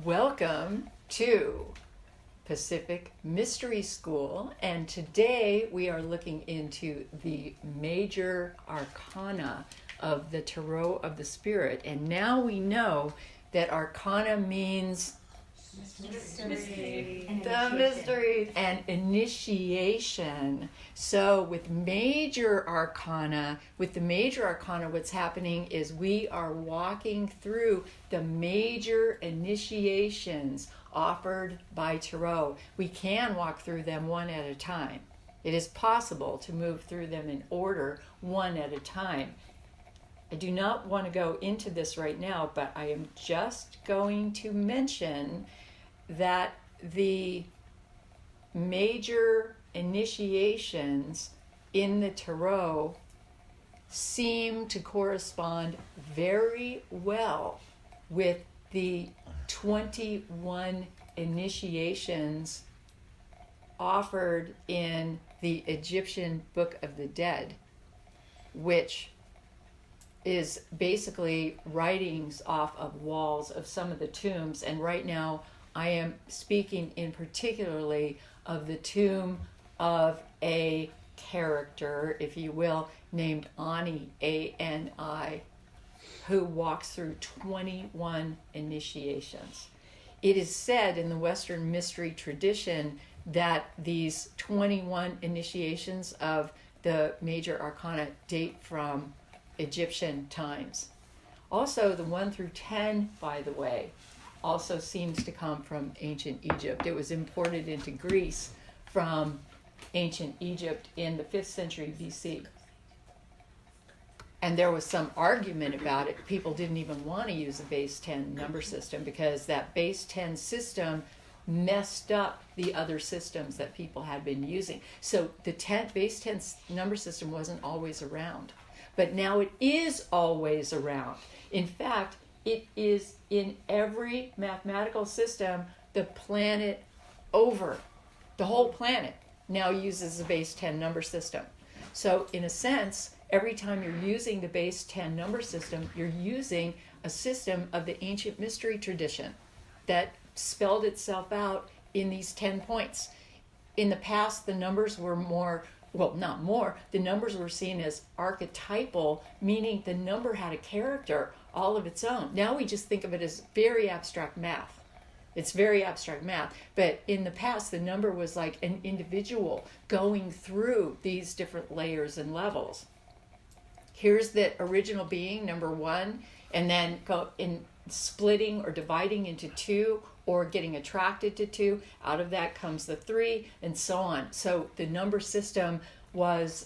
Welcome to Pacific Mystery School, and today we are looking into the major arcana of the Tarot of the Spirit. And now we know that arcana means mystery and initiation. So with the major arcana, what's happening is we are walking through the major initiations offered by Tarot. We can walk through them one at a time. It is possible to move through them in order, one at a time. I do not want to go into this right now, but I am just going to mention that the major initiations in the Tarot seem to correspond very well with the 21 initiations offered in the Egyptian Book of the Dead, which is basically writings off of walls of some of the tombs. And right now I am speaking in particularly of the tomb of a character, if you will, named Ani, A-N-I, who walks through 21 initiations. It is said in the Western mystery tradition that these 21 initiations of the major arcana date from Egyptian times. Also, the 1 through 10, by the way, also seems to come from ancient Egypt. It was imported into Greece from ancient Egypt in the 5th century BC. And there was some argument about it. People didn't even want to use a base 10 number system because that base 10 system messed up the other systems that people had been using. So the base 10 number system wasn't always around. But now it is always around. In fact, it is in every mathematical system the planet over. The whole planet now uses the base 10 number system. So in a sense, every time you're using the base 10 number system, you're using a system of the ancient mystery tradition that spelled itself out in these 10 points. In the past, the numbers were the numbers were seen as archetypal, meaning the number had a character all of its own. Now we just think of it as very abstract math. It's very abstract math. But in the past, the number was like an individual going through these different layers and levels. Here's the original being, number 1, and then go in splitting or dividing into 2 or getting attracted to 2. Out of that comes the 3 and so on. So the number system was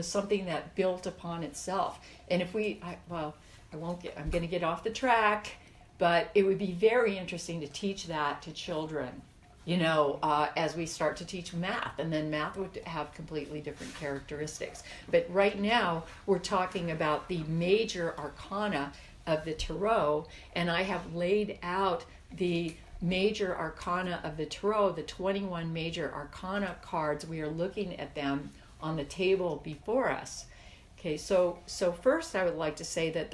something that built upon itself. And if I'm going to get off the track, but it would be very interesting to teach that to children, as we start to teach math, and then math would have completely different characteristics. But right now, we're talking about the major arcana of the Tarot, and I have laid out the major arcana of the Tarot, the 21 major arcana cards. We are looking at them on the table before us. Okay, so first I would like to say that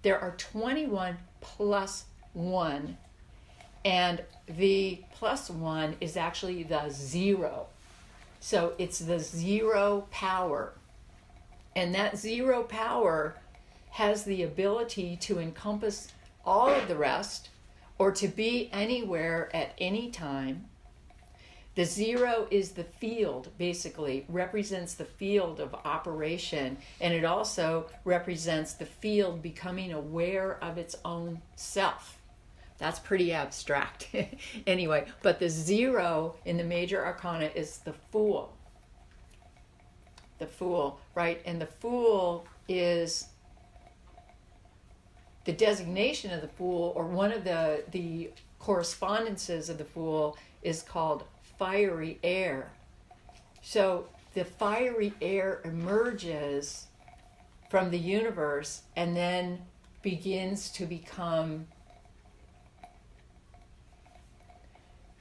there are 21 plus 1, and the plus 1 is actually the 0. So it's the 0 power. And that 0 power has the ability to encompass all of the rest or to be anywhere at any time. The 0 is the field, basically, represents the field of operation, and it also represents the field becoming aware of its own self. That's pretty abstract. Anyway, but the 0 in the major arcana is the Fool. The Fool, right? And the Fool is the designation of the Fool, or one of the correspondences of the Fool is called fiery air. So the fiery air emerges from the universe and then begins to become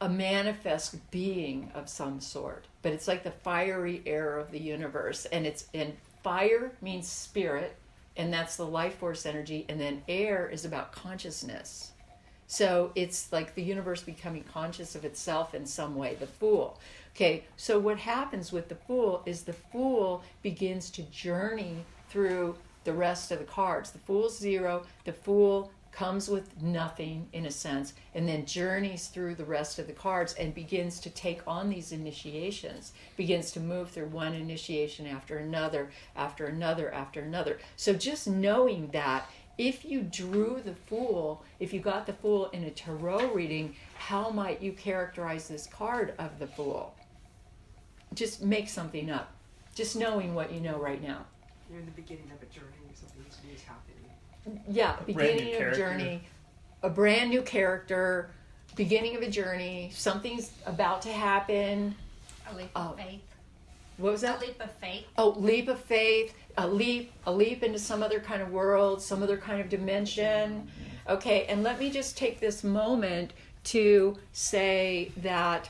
a manifest being of some sort. But it's like the fiery air of the universe, and fire means spirit, and that's the life force energy, and then air is about consciousness. So it's like the universe becoming conscious of itself in some way, the Fool. Okay, so what happens with the Fool is the Fool begins to journey through the rest of the cards. The Fool's 0, the Fool comes with nothing in a sense, and then journeys through the rest of the cards and begins to take on these initiations, begins to move through one initiation after another, after another, after another. So just knowing that, if you drew the Fool, if you got the Fool in a tarot reading, how might you characterize this card of the Fool? Just make something up. Just knowing what you know right now. You're in the beginning of a journey, something new is happening. Yeah, beginning of a journey, a brand new character, beginning of a journey, something's about to happen. A leap of faith. What was that? A leap of faith. Oh, leap of faith, a leap into some other kind of world, some other kind of dimension. Okay, and let me just take this moment to say that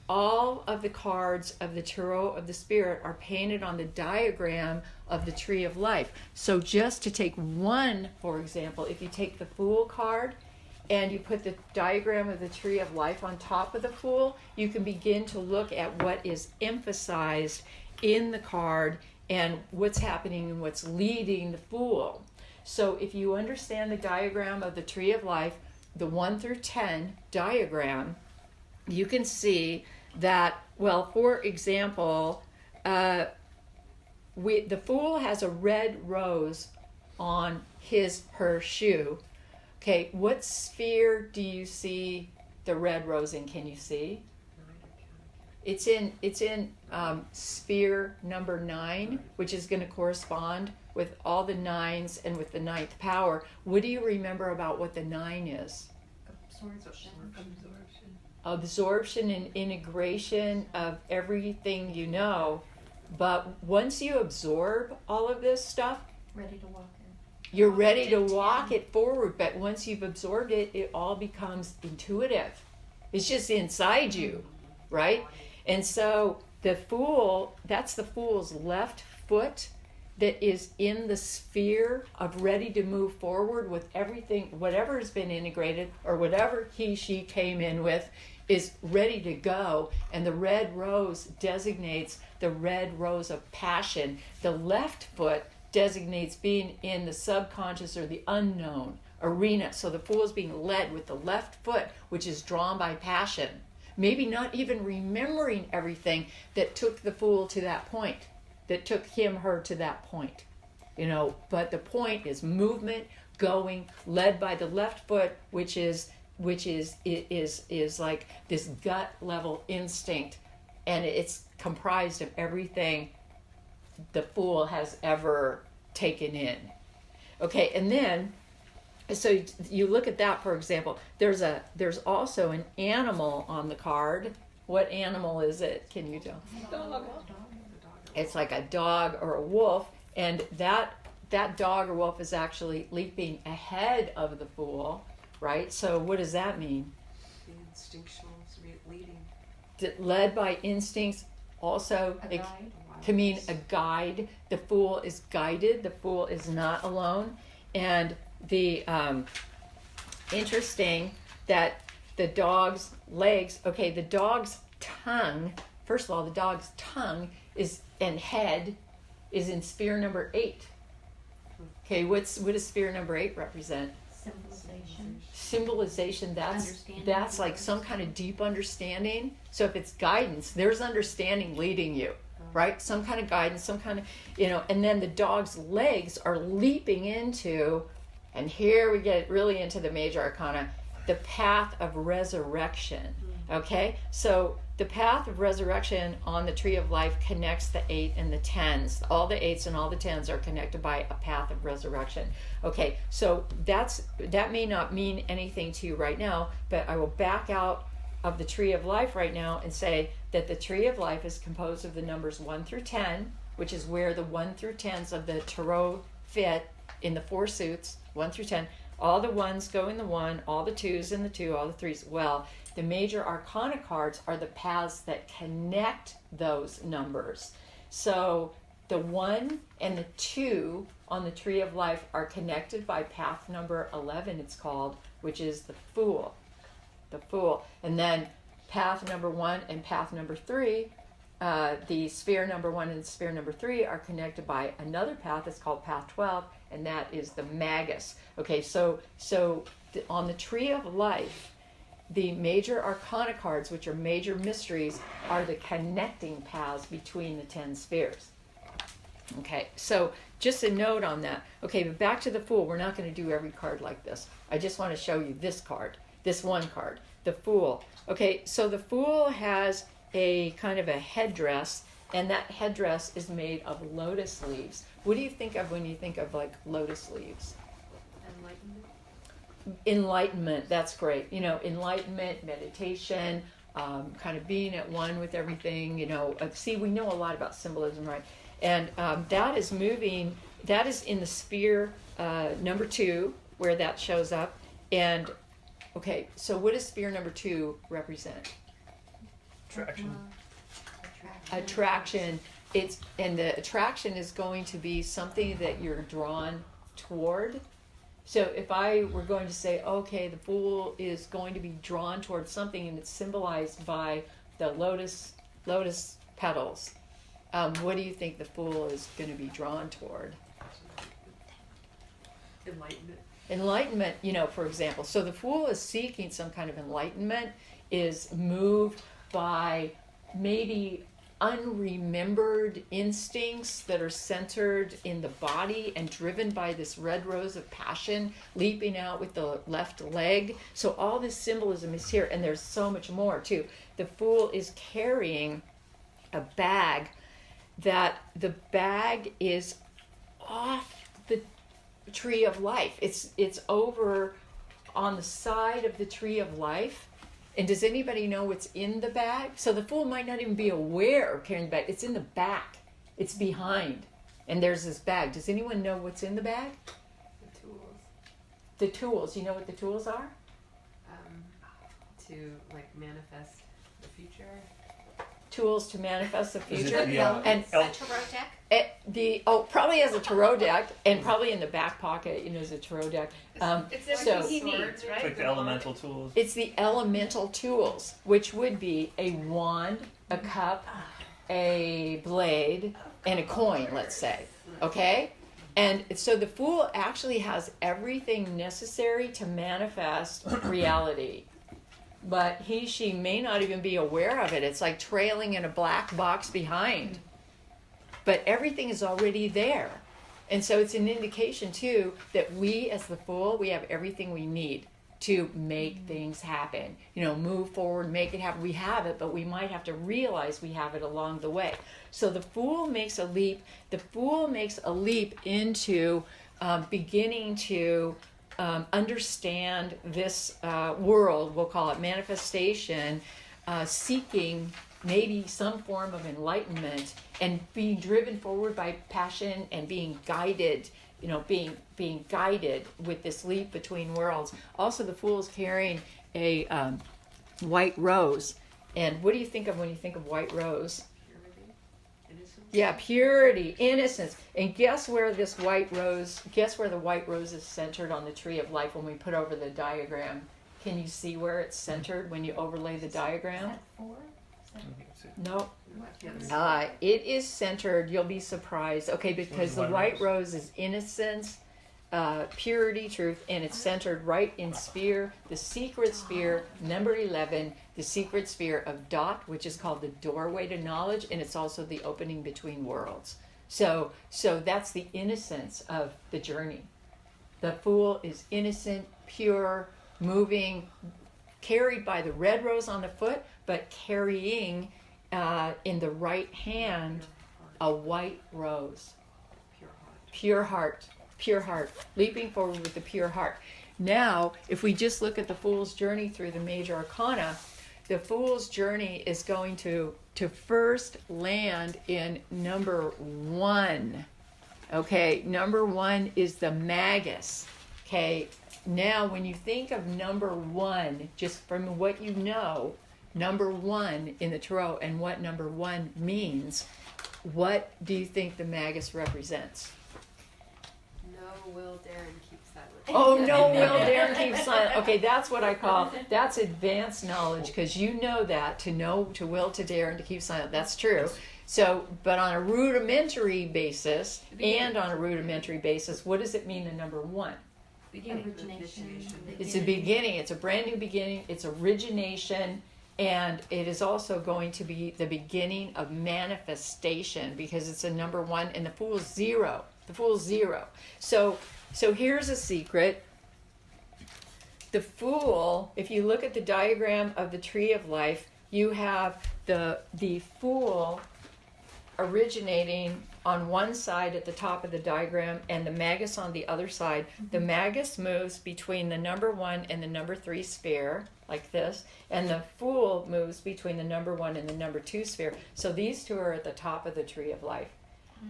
all of the cards of the Tarot of the Spirit are painted on the diagram of the Tree of Life. So just to take one, for example, if you take the Fool card and you put the diagram of the Tree of Life on top of the Fool, you can begin to look at what is emphasized in the card and what's happening and what's leading the Fool. So if you understand the diagram of the Tree of Life, the 1 through 10 diagram, you can see that, well, for example, the Fool has a red rose on her shoe. Okay, what sphere do you see the red rose in? Can you see? It's in sphere number 9, which is going to correspond with all the 9s and with the 9th power. What do you remember about what the 9 is? Absorption and integration of everything you know. But once you absorb all of this stuff, Ready to walk in. you're ready to walk it forward. But once you've absorbed it, it all becomes intuitive. It's just inside you, right? And so the Fool, that's the Fool's left foot that is in the sphere of ready to move forward with everything, whatever has been integrated or whatever she came in with is ready to go. And the red rose designates the red rose of passion. The left foot designates being in the subconscious or the unknown arena. So the Fool is being led with the left foot, which is drawn by passion. Maybe not even remembering everything that took the Fool to that point, that took her to that point. But the point is movement, going, led by the left foot, which is like this gut level instinct, and it's comprised of everything the Fool has ever taken in. Okay, and then so you look at that, for example. There's also an animal on the card. What animal is it? Can you tell? Dog. It's like a dog or a wolf, and that dog or wolf is actually leaping ahead of the Fool, right? So what does that mean? The instinctual, leading. Led by instincts, also A guide. can mean a guide. The Fool is guided. The Fool is not alone. And the interesting that the dog's legs, okay, the dog's tongue, first of all, the dog's tongue and head is in sphere number 8. Okay, what does sphere number 8 represent? Symbolization. That's like some kind of deep understanding. So if it's guidance, there's understanding leading you, right? Some kind of guidance, some kind of, and then the dog's legs are leaping into, and here we get really into the major arcana, the path of resurrection. Okay, so the path of resurrection on the Tree of Life connects the 8 and the 10s. All the 8s and all the 10s are connected by a path of resurrection. Okay, so that may not mean anything to you right now, but I will back out of the Tree of Life right now and say that the Tree of Life is composed of the numbers 1 through 10, which is where the 1 through 10s of the tarot fit in the 4 suits, 1 through 10. All the 1s go in the 1, all the 2s in the 2, all the 3s. Well, the major arcana cards are the paths that connect those numbers. So the 1 and the 2 on the Tree of Life are connected by path number 11, it's called, which is the Fool. The Fool. And then path number 1 and path number 3, the sphere number 1 and sphere number 3 are connected by another path that's called path 12, and that is the Magus. Okay, so on the Tree of Life, the major arcana cards, which are major mysteries, are the connecting paths between the 10 spheres. Okay, so just a note on that. Okay, but back to the Fool. We're not going to do every card like this. I just want to show you this card, this one card, the Fool. Okay, so the Fool has a kind of a headdress, and that headdress is made of lotus leaves. What do you think of when you think of like lotus leaves? Enlightenment. Enlightenment, that's great. You know, enlightenment, meditation, kind of being at one with everything. You know, see, we know a lot about symbolism, right? And that is moving, that is in the sphere number 2, where that shows up. And, okay, so what does sphere number 2 represent? Attraction. Attraction. And the attraction is going to be something that you're drawn toward. So if I were going to say, okay, the Fool is going to be drawn towards something, and it's symbolized by the lotus petals, what do you think the Fool is going to be drawn toward? Enlightenment. Enlightenment, you know, for example. So the Fool is seeking some kind of enlightenment, is moved by maybe unremembered instincts that are centered in the body and driven by this red rose of passion leaping out with the left leg. So all this symbolism is here, and there's so much more too. The Fool is carrying a bag, that the bag is off the Tree of Life. It's over on the side of the Tree of Life. And does anybody know what's in the bag? So the Fool might not even be aware of carrying the bag. It's in the back. It's behind. And there's this bag. Does anyone know what's in the bag? The tools. The tools. You know what the tools are? To like manifest the future. Tools to manifest the Is it future. the, And A tarot deck? probably has a tarot deck, and probably in the back pocket, you know, is a tarot deck. It's so everything he Swords, needs, It's right? like the elemental tools. it's the elemental tools, which would be a wand, a cup, a blade, and a coin, let's say. Okay? And so the Fool actually has everything necessary to manifest reality. But she may not even be aware of it. It's like trailing in a black box behind. But everything is already there. And so it's an indication, too, that we, as the Fool, we have everything we need to make things happen. You know, move forward, make it happen. We have it, but we might have to realize we have it along the way. So the Fool makes a leap. The Fool makes a leap into beginning to understand this world, we'll call it manifestation, seeking maybe some form of enlightenment and being driven forward by passion and being guided, you know, being guided with this leap between worlds. Also, the Fool is carrying a white rose. And what do you think of when you think of white rose? Purity. Innocence. Yeah, purity, innocence. And guess where the white rose is centered on the Tree of Life when we put over the diagram? Can you see where it's centered when you overlay the Is diagram? that 4? No. Yes. It is centered, you'll be surprised. Okay, because the white rose is innocence, purity, truth, and it's centered right in sphere, the secret sphere, number 11, the secret sphere of Dot, which is called the doorway to knowledge, and it's also the opening between worlds. So that's the innocence of the journey. The Fool is innocent, pure, moving, carried by the red rose on the foot, but carrying in the right hand a white rose. Pure heart, leaping forward with the pure heart. Now, if we just look at the Fool's journey through the major arcana, the Fool's journey is going to first land in number 1. Okay, number 1 is the Magus. Okay, now when you think of number 1, just from what you know, number 1 in the tarot and what number 1 means, what do you think the Magus represents? No will, dare, and keep silent. Oh, no, will, dare, keep silent. Okay, that's what I call, that's advanced knowledge, because you know that, to know, to will, to dare, and to keep silent. That's true. So, but on a rudimentary basis, what does it mean, the number one? Beginning. Origination. It's a beginning. It's a brand new beginning. It's origination. And it is also going to be the beginning of manifestation, because it's a number one, and the Fool's zero. The Fool's zero. So here's a secret. The Fool, if you look at the diagram of the Tree of Life, you have the Fool originating on one side at the top of the diagram, and the Magus on the other side. The Magus moves between the number one and the number three sphere, like this, and the Fool moves between the number one and the number two sphere. So these two are at the top of the Tree of Life.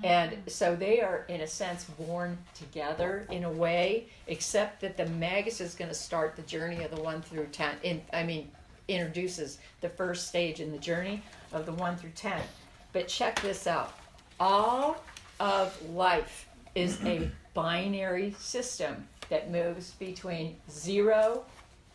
And so they are, in a sense, born together in a way, except that the Magus is going to start the journey of the 1 through 10. Introduces the first stage in the journey of the 1 through 10. But check this out. All of life is a binary system that moves between 0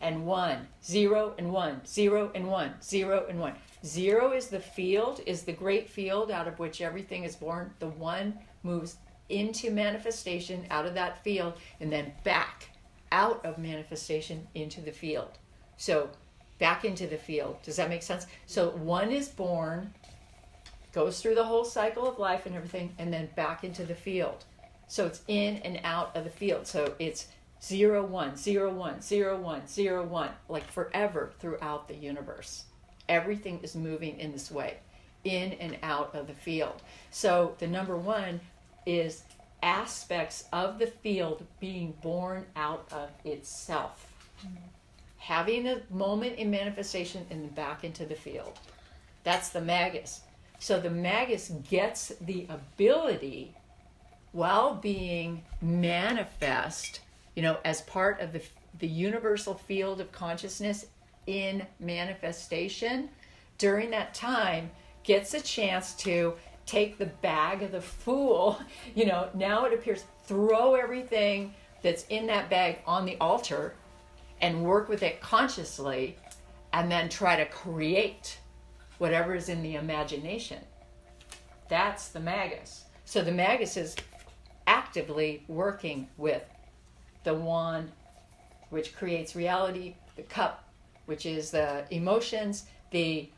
and 1, 0 and 1, 0 and 1, 0 and 1. 0 is the field, is the great field out of which everything is born. The 1 moves into manifestation out of that field, and then back out of manifestation into the field. So back into the field. Does that make sense? So 1 is born, goes through the whole cycle of life and everything, and then back into the field. So it's in and out of the field. So it's 0, 1, 0, 1, 0, 1, 0, 1, like forever throughout the universe. Everything is moving in this way, in and out of the field. So the number one is aspects of the field being born out of itself. Having a moment in manifestation and then back into the field. That's the Magus. So the Magus gets the ability, while being manifest, as part of the universal field of consciousness in manifestation, during that time, gets a chance to take the bag of the Fool, now it appears, throw everything that's in that bag on the altar and work with it consciously, and then try to create whatever is in the imagination. That's the Magus. So the Magus is actively working with the wand, which creates reality, the cup, which is the emotions, the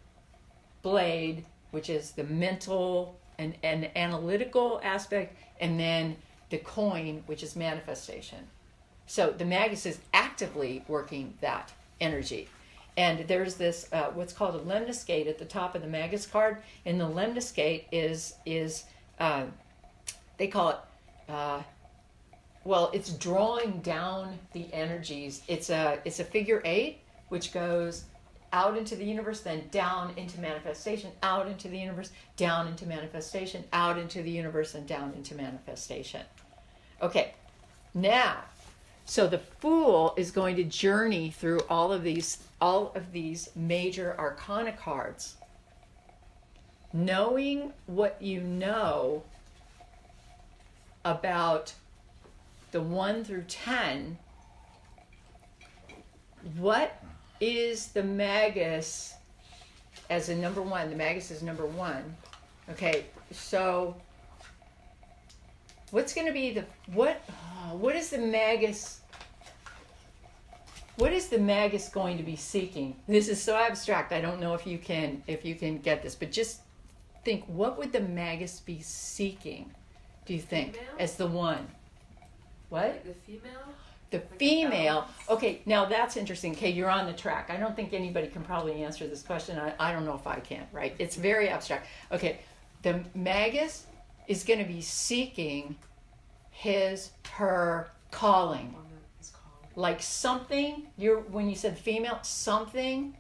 blade, which is the mental and analytical aspect, and then the coin, which is manifestation. So the Magus is actively working that energy. And there's this, what's called a lemniscate at the top of the Magus card. And the lemniscate is they call it, it's drawing down the energies. It's a figure 8, which goes out into the universe, then down into manifestation, out into the universe, down into manifestation, out into the universe, and down into manifestation. Okay, now, so the Fool is going to journey through all of these major Arcana cards, knowing what you know about the 1 through 10. What is the Magus as a number 1? The Magus is number 1. Okay, so what's going to be what is the Magus? What is the Magus going to be seeking? This is so abstract. I don't know if you can get this, but just think, what would the Magus be seeking, do you think, Female? as the 1? What? The female? The Like female. balance? Okay, now that's interesting. Okay, you're on the track. I don't think anybody can probably answer this question. I don't know if I can, right? It's very abstract. Okay, the Magus is going to be seeking her calling. One that is called. Like something, when you said female, something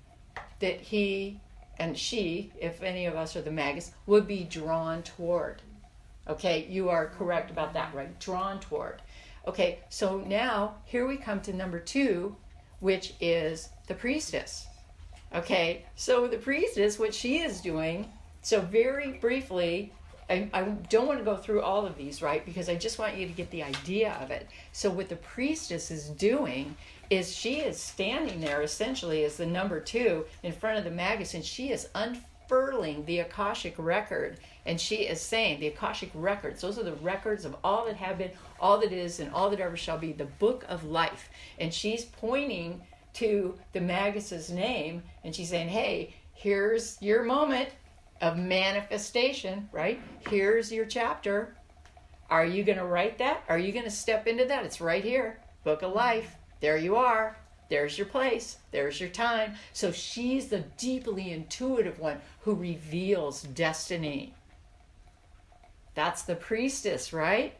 that he and she, if any of us are the Magus, would be drawn toward. Okay, you are correct about that, right? Drawn toward. Okay, so now here we come to number 2, which is the Priestess. Okay, so the Priestess, what she is doing, so very briefly, I don't want to go through all of these, right? Because I just want you to get the idea of it. So what the priestess is doing is she is standing there essentially as the number 2 in front of the magus, and she is unfurling the Akashic record, and she is saying the Akashic records, those are the records of all that have been, all that is, and all that ever shall be, the book of life. And she's pointing to the magus's name, and she's saying, hey, here's your moment of manifestation, right? Here's your chapter. Are you going to write that? Are you going to step into that? It's right here. Book of life. There you are. There's your place. There's your time. So she's the deeply intuitive one who reveals destiny. That's the priestess, right?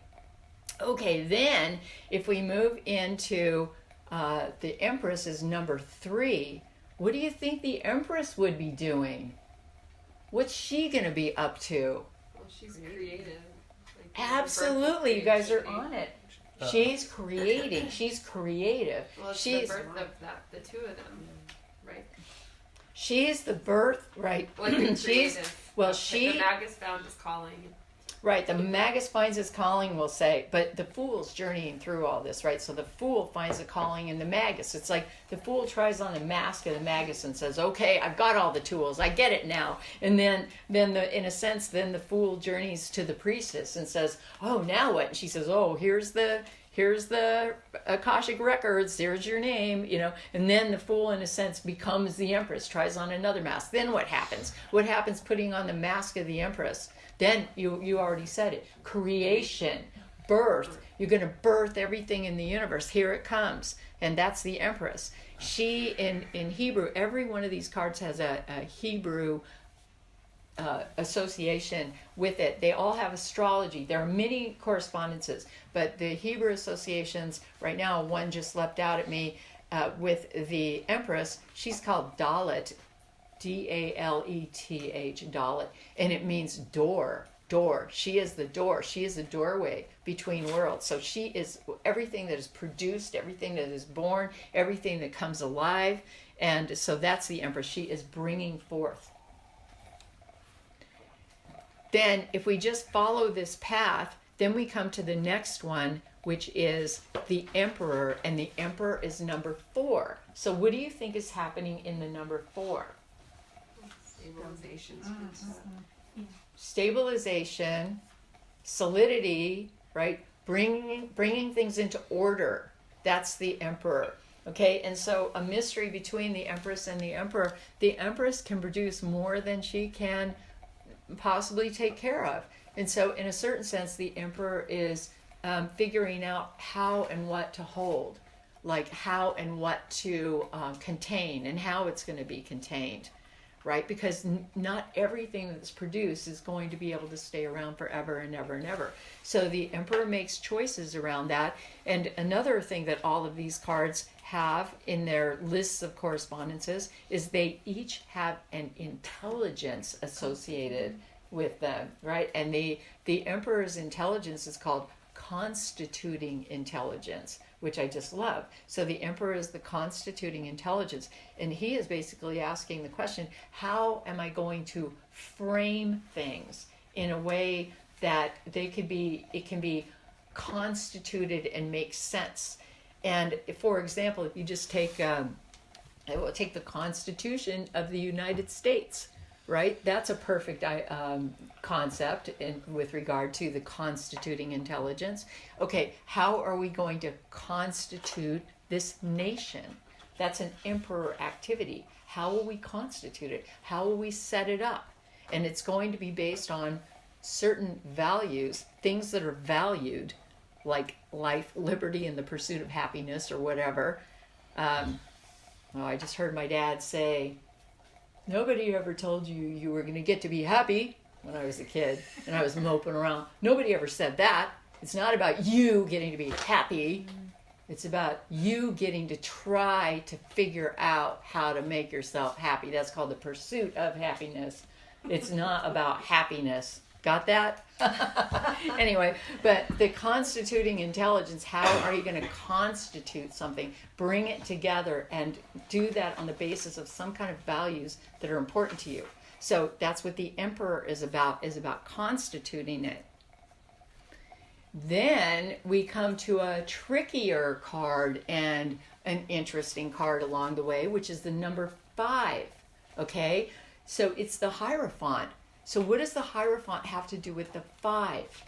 Okay, then if we move into the Empress is number 3, what do you think the Empress would be doing? What's she going to be up to? Well, she's creative. Like, Absolutely, you guys are creativity. on it. She's creating. She's creative. Well, it's She's the birth of the 2 of them, right? she's the birth, right? Like the she's creative. well, The she magus found his calling. right. The magus finds his calling, we'll say, but the fool's journeying through all this, right? So the fool finds a calling in the magus. It's like the fool tries on the mask of the magus and says, "Okay, I've got all the tools. I get it now." And then in a sense, then the fool journeys to the priestess and says, "Oh, now what?" And she says, "Oh, here's the Akashic records, there's your name," and then the fool in a sense becomes the Empress, tries on another mask. Then what happens? What happens putting on the mask of the Empress? Then you already said it. Creation, birth. You're going to birth everything in the universe. Here it comes. And that's the Empress. She, in Hebrew, every one of these cards has a Hebrew association with it. They all have astrology. There are many correspondences, but the Hebrew associations, right now, one just leapt out at me with the Empress. She's called Dalet, D-A-L-E-T-H, Dalet, and it means door. She is the door. She is the doorway between worlds. So she is everything that is produced, everything that is born, everything that comes alive. And so that's the Empress. She is bringing forth. Then if we just follow this path, then we come to the next one, which is the Emperor, and the Emperor is number 4. So what do you think is happening in the number 4? Stabilization. Stabilization, solidity, right? Bringing things into order. That's the Emperor. Okay, and so a mystery between the Empress and the Emperor. The Empress can produce more than she can possibly take care of. And so in a certain sense, the Emperor is figuring out how and what to hold, like how and what to contain and how it's going to be contained, right? Because not everything that's produced is going to be able to stay around forever and ever and ever. So the Emperor makes choices around that. And another thing that all of these cards have in their lists of correspondences is they each have an intelligence associated with them, right? And the Emperor's intelligence is called Constituting Intelligence, which I just love. So the Emperor is the Constituting Intelligence, and he is basically asking the question, how am I going to frame things in a way that it can be constituted and make sense? And for example, if you just take the Constitution of the United States, right? That's a perfect concept with regard to the constituting intelligence. Okay, how are we going to constitute this nation? That's an emperor activity. How will we constitute it? How will we set it up? And it's going to be based on certain values, things that are valued, like life, liberty, and the pursuit of happiness or whatever. I just heard my dad say, "Nobody ever told you were going to get to be happy," when I was a kid and I was moping around. Nobody ever said that. It's not about you getting to be happy. It's about you getting to try to figure out how to make yourself happy. That's called the pursuit of happiness. It's not about happiness. Got that? Anyway, but the constituting intelligence, how are you going to constitute something, bring it together, and do that on the basis of some kind of values that are important to you? So that's what the Emperor is about constituting it. Then we come to a trickier card and an interesting card along the way, which is the number 5. Okay, so it's the Hierophant. So what does the Hierophant have to do with the 5?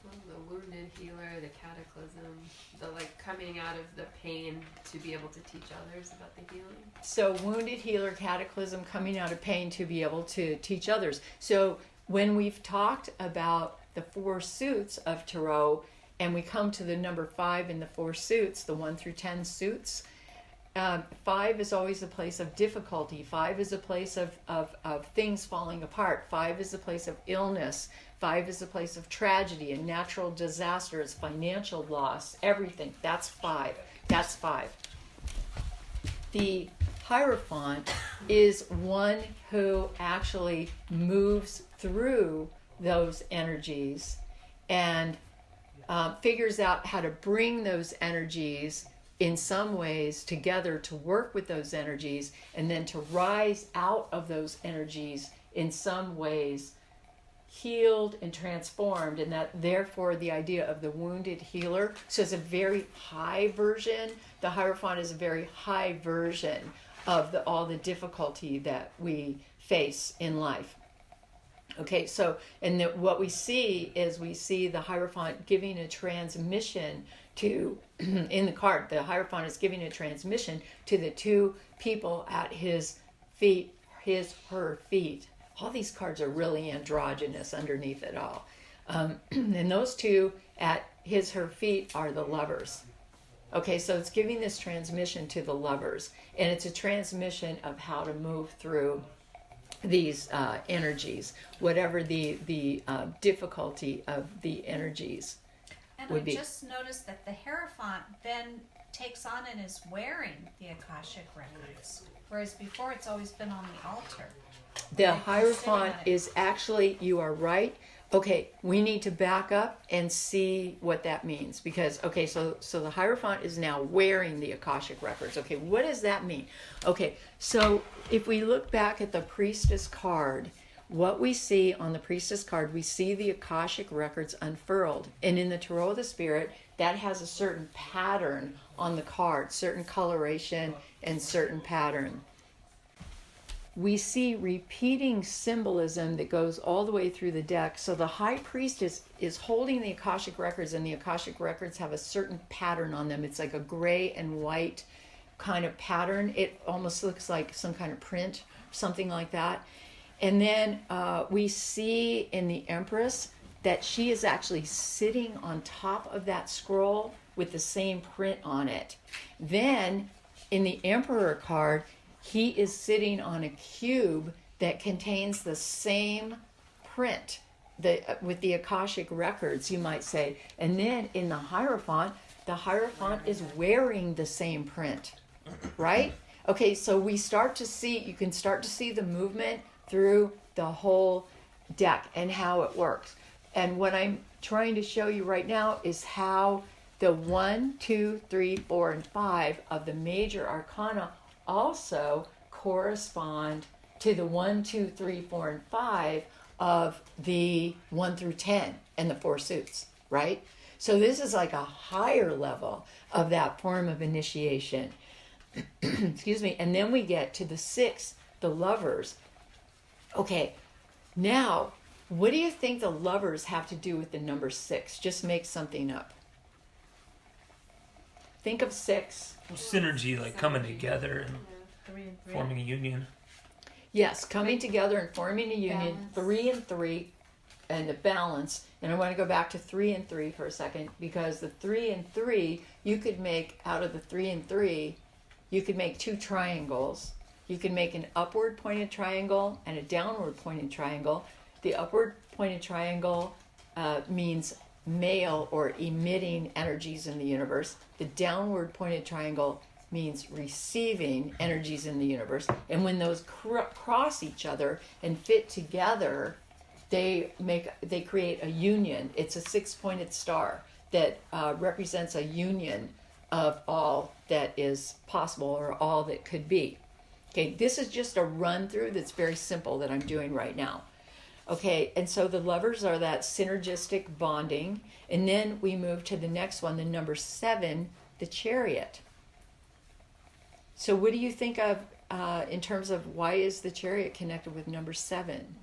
Well, the wounded healer, the cataclysm, the like coming out of the pain to be able to teach others about the healing. So wounded healer, cataclysm, coming out of pain to be able to teach others. So when we've talked about the 4 suits of Tarot, and we come to the number 5 in the 4 suits, the 1 through 10 suits, 5 is always a place of difficulty. 5 is a place of things falling apart. 5 is a place of illness. 5 is a place of tragedy and natural disasters, financial loss, everything. That's 5. That's 5. The Hierophant is one who actually moves through those energies and figures out how to bring those energies in some ways together to work with those energies, and then to rise out of those energies in some ways healed and transformed. And that therefore the idea of the wounded healer, so it's a very high version. The Hierophant is a very high version of all the difficulty that we face in life. Okay, so, and what we see is we see the Hierophant giving a transmission to, in the card, the Hierophant is giving a transmission to the 2 people at his feet, her feet. All these cards are really androgynous underneath it all. And those 2 at her feet are the lovers. Okay, so it's giving this transmission to the lovers. And it's a transmission of how to move through these energies, whatever the difficulty of the energies And would I be. just noticed that the Hierophant then takes on and is wearing the Akashic records, whereas before it's always been on the altar. The Like, he's sitting Hierophant on it. is actually, you are right. Okay, we need to back up and see what that means, because okay, so the Hierophant is now wearing the Akashic records. Okay, what does that mean? Okay, so if we look back at the Priestess card, what we see on the Priestess card, we see the Akashic records unfurled, and in the Tarot of the Spirit, that has a certain pattern on the card, certain coloration and certain pattern. We see repeating symbolism that goes all the way through the deck. So the High Priestess is holding the Akashic records, and the Akashic records have a certain pattern on them. It's like a gray and white kind of pattern. It almost looks like some kind of print, something like that. And then we see in the Empress that she is actually sitting on top of that scroll with the same print on it. Then in the Emperor card, he is sitting on a cube that contains the same print with the Akashic records, you might say. And then in the Hierophant is wearing the same print, right? Okay, so you can start to see the movement through the whole deck and how it works. And what I'm trying to show you right now is how the 1, 2, 3, 4, and 5 of the major arcana also correspond to the 1, 2, 3, 4, and 5 of the 1 through 10 and the 4 suits, right? So this is like a higher level of that form of initiation. Excuse me. And then we get to the 6, the lovers. Okay, now, what do you think the lovers have to do with the number 6? Just make something up. Think of 6. Synergy, like coming together and 3 and 3. forming a union. Yes, coming together and forming a union. Balance. 3 and 3, and the balance. And I want to go back to 3 and 3 for a second, because the 3 and 3, you could make out of the 3 and 3, you could make 2 triangles. You can make an upward pointed triangle and a downward pointed triangle. The upward pointed triangle means male or emitting energies in the universe. The downward pointed triangle means receiving energies in the universe. And when those cross each other and fit together, they create a union. It's a 6-pointed star that represents a union of all that is possible or all that could be. Okay, this is just a run through that's very simple that I'm doing right now. Okay, and so the lovers are that synergistic bonding. And then we move to the next one, the number 7, the Chariot. So what do you think of in terms of why is the Chariot connected with number 7?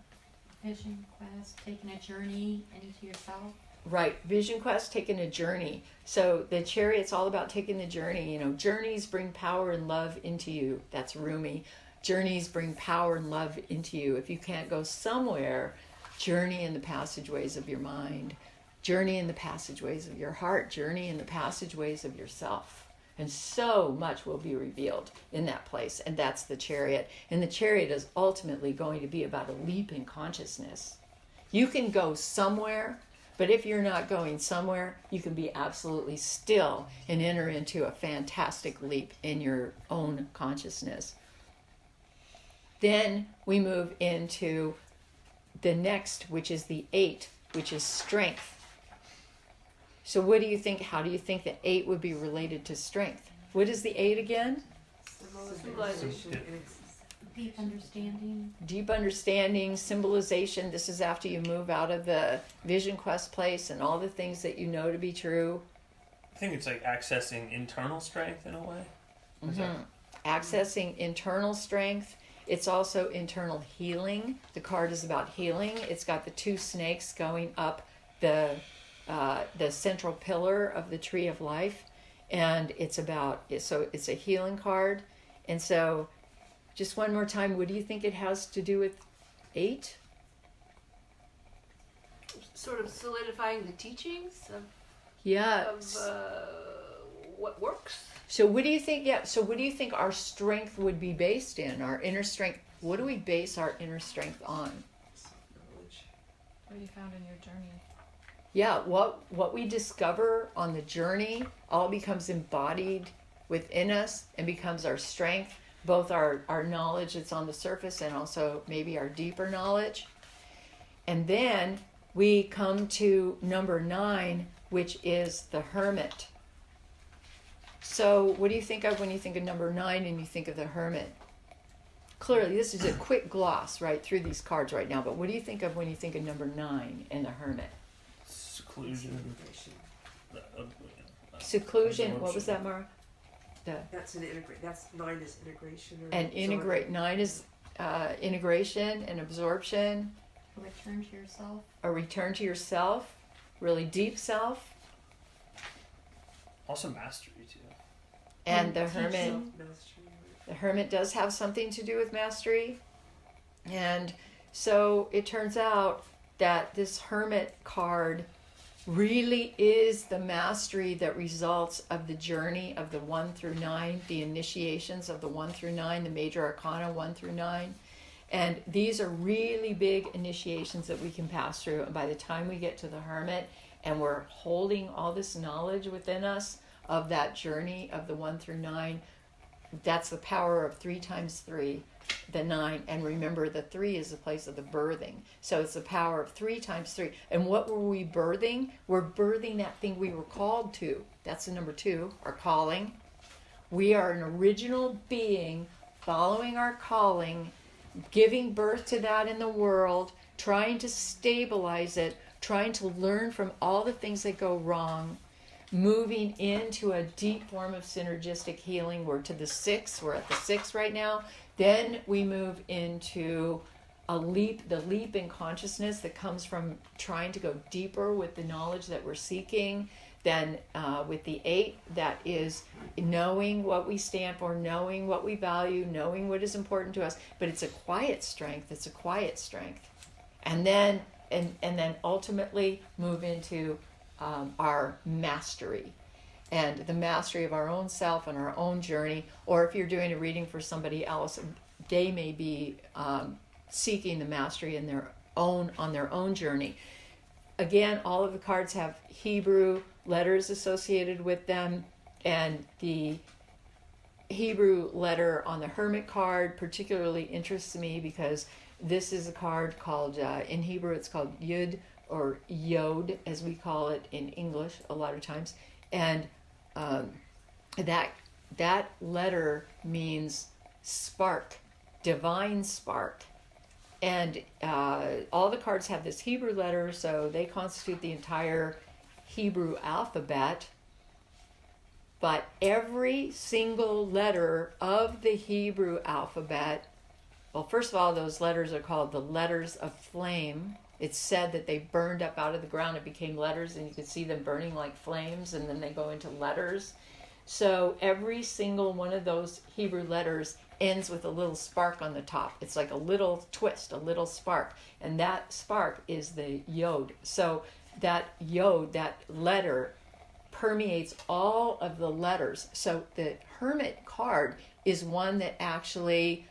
Vision quest, taking a journey into yourself. Right, vision quest, taking a journey. So the Chariot's all about taking the journey. You know, journeys bring power and love into you. That's Rumi. Journeys bring power and love into you. If you can't go somewhere, journey in the passageways of your mind, journey in the passageways of your heart, journey in the passageways of yourself. And so much will be revealed in that place. And that's the Chariot. And the Chariot is ultimately going to be about a leap in consciousness. You can go somewhere, but if you're not going somewhere, you can be absolutely still and enter into a fantastic leap in your own consciousness. Then we move into the next, which is the 8, which is strength. So what do you think? How do you think the 8 would be related to strength? What is the 8 again? Symbolization. Deep understanding. Deep understanding, symbolization. This is after you move out of the vision quest place and all the things that you know to be true. I think it's like accessing internal strength in a way. Accessing internal strength. It's also internal healing. The card is about healing. It's got the 2 snakes going up the central pillar of the tree of life, and it's a healing card. And so just one more time, what do you think it has to do with 8? Sort of solidifying the teachings of what works. So what do you think? Yeah. So what do you think our strength would be based in? Our inner strength. What do we base our inner strength on? What you found in your journey. Yeah. What we discover on the journey all becomes embodied within us and becomes our strength. Both our knowledge that's on the surface and also maybe our deeper knowledge. And then we come to number 9, which is the Hermit. So what do you think of when you think of number 9 and you think of the Hermit? Clearly, this is a quick gloss right through these cards right now, but what do you think of when you think of number 9 and the Hermit? Seclusion. Seclusion, what was that, Mara? That's 9 is integration. And integrate. 9 is integration and absorption. A return to yourself. A return to yourself, really deep self. Also mastery too. And the Hermit does have something to do with mastery. And so it turns out that this Hermit card really is the mastery that results of the journey of the 1 through 9, the initiations of the 1 through 9, the major arcana 1 through 9. And these are really big initiations that we can pass through. And by the time we get to the Hermit and we're holding all this knowledge within us of that journey of the 1 through 9, that's the power of 3 times 3, the 9. And remember, the 3 is the place of the birthing. So it's the power of 3 times 3. And what were we birthing? We're birthing that thing we were called to. That's the number 2, our calling. We are an original being following our calling, giving birth to that in the world, trying to stabilize it, trying to learn from all the things that go wrong, moving into a deep form of synergistic healing. We're to the 6. We're at the 6 right now. Then we move into the leap in consciousness that comes from trying to go deeper with the knowledge that we're seeking. Then with the 8, that is knowing what we stand for, knowing what we value, knowing what is important to us. But it's a quiet strength. It's a quiet strength. And then ultimately move into our mastery, and the mastery of our own self and our own journey. Or if you're doing a reading for somebody else, they may be seeking the mastery on their own journey. Again, all of the cards have Hebrew letters associated with them, and the Hebrew letter on the Hermit card particularly interests me because this is a card called, in Hebrew it's called Yud, or Yod, as we call it in English a lot of times. And that letter means spark, divine spark. And all the cards have this Hebrew letter, so they constitute the entire Hebrew alphabet. But every single letter of the Hebrew alphabet, well, first of all, those letters are called the letters of flame. It's said that they burned up out of the ground. It became letters, and you could see them burning like flames, and then they go into letters. So every single one of those Hebrew letters ends with a little spark on the top. It's like a little twist, a little spark. And that spark is the yod. So that yod, that letter, permeates all of the letters. So the Hermit card is one that actually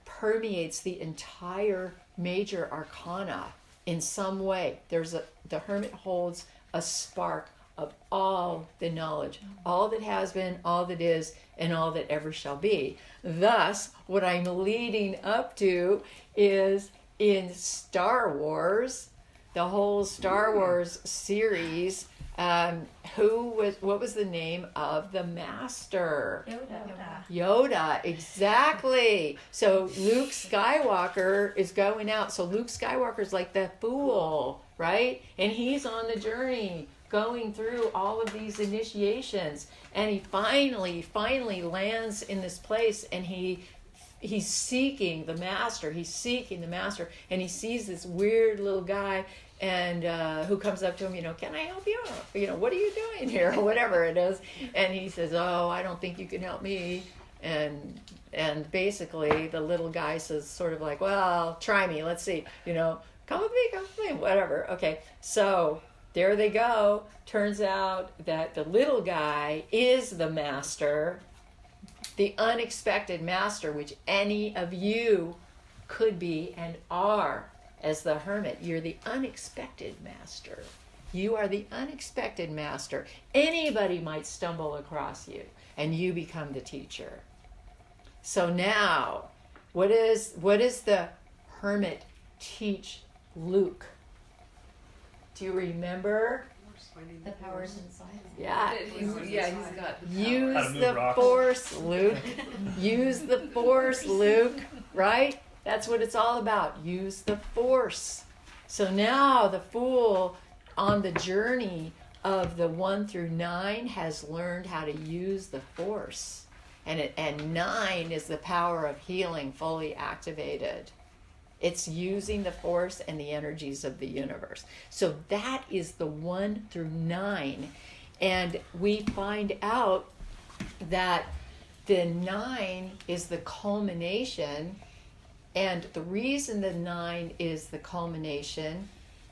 permeates the entire major arcana in some way. The Hermit holds a spark of all the knowledge, all that has been, all that is, and all that ever shall be. Thus, what I'm leading up to is in Star Wars, the whole Star Wars series. What was the name of the master? Yoda, exactly. So Luke Skywalker is going out. So Luke Skywalker's like the fool, right? And he's on the journey going through all of these initiations. And he finally lands in this place, and he's seeking the master. He's seeking the master. And he sees this weird little guy and who comes up to him, can I help you? What are you doing here? Or whatever it is. And he says, oh, I don't think you can help me. And basically the little guy says sort of like, well, try me. Let's see. Come with me, whatever. Okay, so there they go. Turns out that the little guy is the master, the unexpected master, which any of you could be and are. As the Hermit, you're the unexpected master. You are the unexpected master. Anybody might stumble across you, and you become the teacher. So now, what is the Hermit teach Luke? Do you remember? The powers inside. Yeah. He's got the Use How to move the rocks. force, Luke. Use the force, Luke. Right? That's what it's all about. Use the force. So now the fool on the journey of the 1 through 9 has learned how to use the force. And 9 is the power of healing fully activated. It's using the force and the energies of the universe. So that is the 1 through 9. And we find out that the 9 is the culmination. And the reason the 9 is the culmination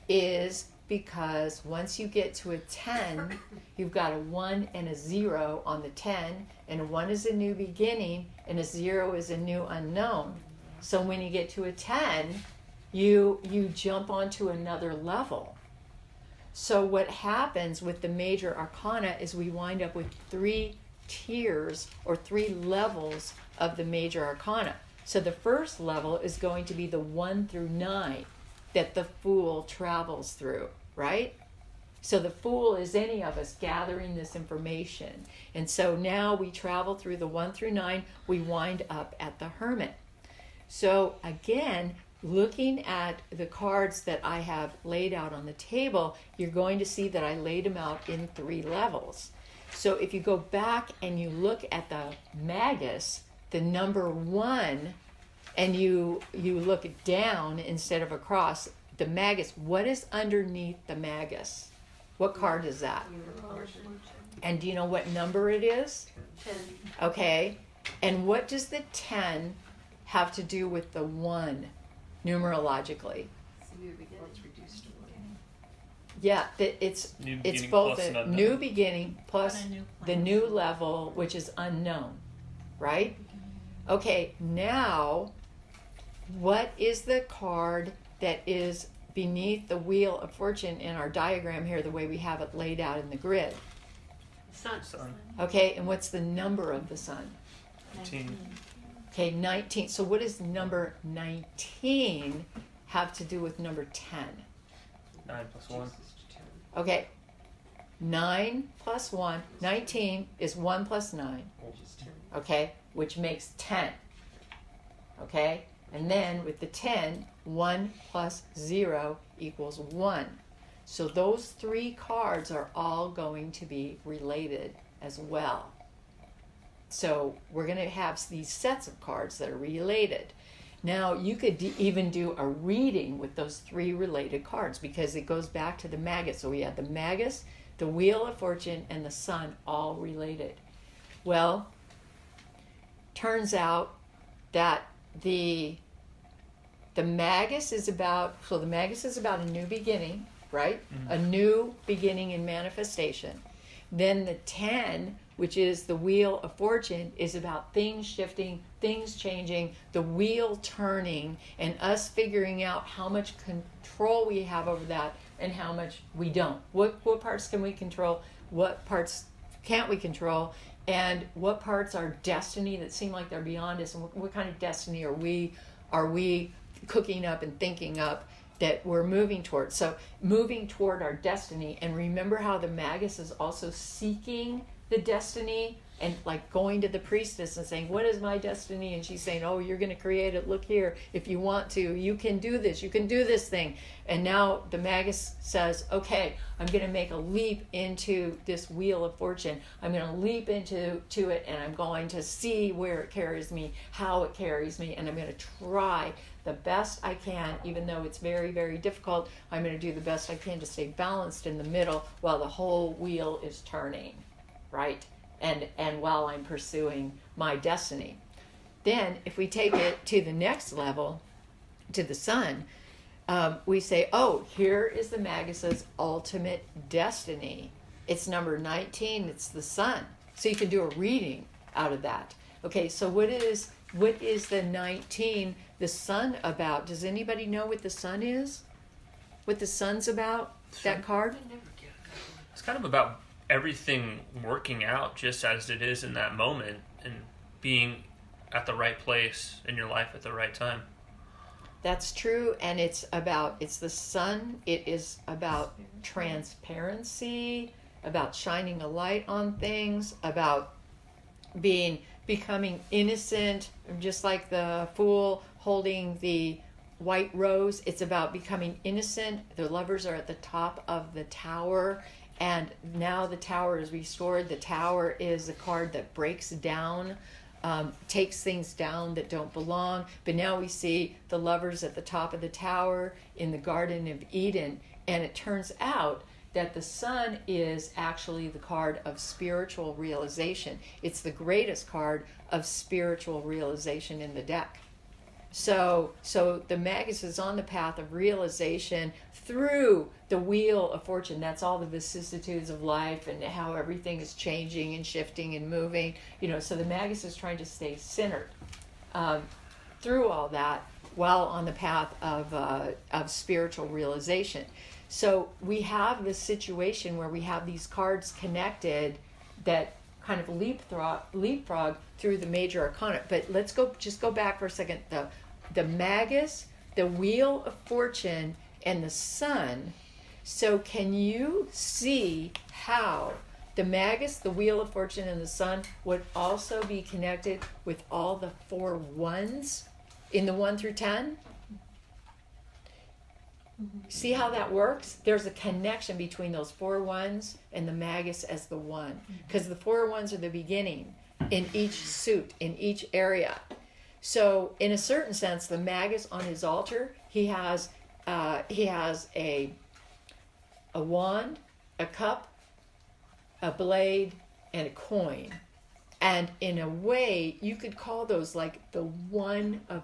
is because once you get to a 10, you've got a 1 and a 0 on the 10, and a 1 is a new beginning, and a 0 is a new unknown. So when you get to a 10, you jump onto another level. So what happens with the major arcana is we wind up with 3 tiers or 3 levels of the major arcana. So the first level is going to be the 1 through 9 that the fool travels through, right? So the fool is any of us gathering this information. And so now we travel through the 1 through 9, we wind up at the Hermit. So again, looking at the cards that I have laid out on the table, you're going to see that I laid them out in 3 levels. So if you go back and you look at the Magus, the number 1, and you look down instead of across, the Magus, what is underneath the Magus? What card is that? And do you know what number it is? 10. Okay. And what does the 10 have to do with the 1 numerologically? It's a new beginning. Yeah, it's New it's beginning both plus a an unknown. new beginning plus On a new the planet. new level, which is unknown, right? Okay, now what is the card that is beneath the Wheel of Fortune in our diagram here, the way we have it laid out in the grid? Sun. Okay, and what's the number of the sun? 19. Okay, 19. So what does number 19 have to do with number 10? 9 plus 1. Okay, 9 plus 1, 19 is 1 plus 9, okay, which makes 10. okay? And then with the 10, 1 plus 0 equals 1. So those 3 cards are all going to be related as well. So we're going to have these sets of cards that are related. Now you could even do a reading with those 3 related cards, because it goes back to the Magus. So we have the Magus, the Wheel of Fortune, and the Sun all related. Well, turns out that the Magus is about, so the Magus is about a new beginning, right? A new beginning in manifestation. Then the 10, which is the Wheel of Fortune, is about things shifting, things changing, the wheel turning, and us figuring out how much control we have over that and how much we don't. What parts can we control? What parts can't we control? And what parts are destiny that seem like they're beyond us? And what kind of destiny are we cooking up and thinking up that we're moving toward? So moving toward our destiny. And remember how the Magus is also seeking the destiny, and like going to the Priestess and saying, what is my destiny? And she's saying, oh, you're going to create it. Look here. If you want to, you can do this. You can do this thing. And now the Magus says, okay, I'm going to make a leap into this Wheel of Fortune. I'm going to leap into it, and I'm going to see where it carries me, how it carries me, and I'm going to try the best I can, even though it's very, very difficult. I'm going to do the best I can to stay balanced in the middle while the whole wheel is turning, right? And while I'm pursuing my destiny. Then if we take it to the next level, to the Sun, we say, oh, here is the Magus's ultimate destiny. It's number 19, it's the Sun. So you can do a reading out of that. Okay, so what is the 19, the Sun about? Does anybody know what the Sun is? What the Sun's about, that card? It's kind of about everything working out just as it is in that moment, and being at the right place in your life at the right time. That's true, and it's the Sun. It is about transparency, about shining a light on things, about becoming innocent, just like the Fool holding the white rose. It's about becoming innocent. The lovers are at the top of the tower, and now the tower is restored. The tower is a card that breaks down, takes things down that don't belong. But now we see the lovers at the top of the tower in the Garden of Eden. And it turns out that the Sun is actually the card of spiritual realization. It's the greatest card of spiritual realization in the deck. So the Magus is on the path of realization through the Wheel of Fortune. That's all the vicissitudes of life and how everything is changing and shifting and moving. So the Magus is trying to stay centered through all that while on the path of spiritual realization. So we have this situation where we have these cards connected that kind of leapfrog through the major arcana. But let's go back for a second. The Magus, the Wheel of Fortune, and the Sun. So can you see how the Magus, the Wheel of Fortune, and the Sun would also be connected with all the 4 ones in the 1 through 10? See how that works? There's a connection between those 4 ones and the Magus as the 1. Because the 4 ones are the beginning in each suit, in each area. So in a certain sense, the Magus on his altar, he has a wand, a cup, a blade, and a coin. And in a way, you could call those like the 1 of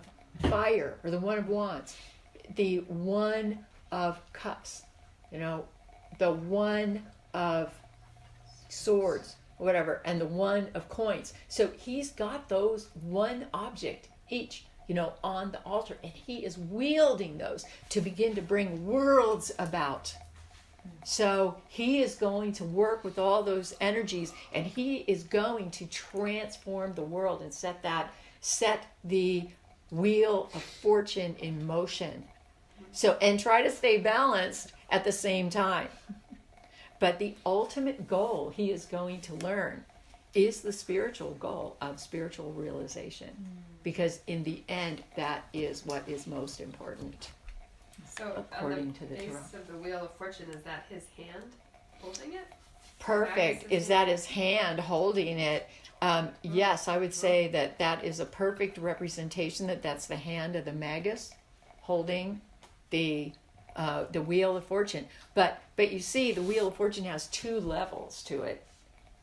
fire or the 1 of wands. The 1 of cups, the 1 of swords, whatever, and the 1 of coins. So he's got those 1 object each, on the altar, and he is wielding those to begin to bring worlds about. So he is going to work with all those energies, and he is going to transform the world and set the Wheel of Fortune in motion. So, and try to stay balanced at the same time. But the ultimate goal he is going to learn is the spiritual goal of spiritual realization. because in the end, that is what is most important. So According on the to the base tarot. of the Wheel of Fortune, is that his hand holding it? Perfect. Magus' Is that his hand holding it? Yes, I would say that that is a perfect representation. That's the hand of the Magus holding the Wheel of Fortune. But you see, the Wheel of Fortune has two levels to it.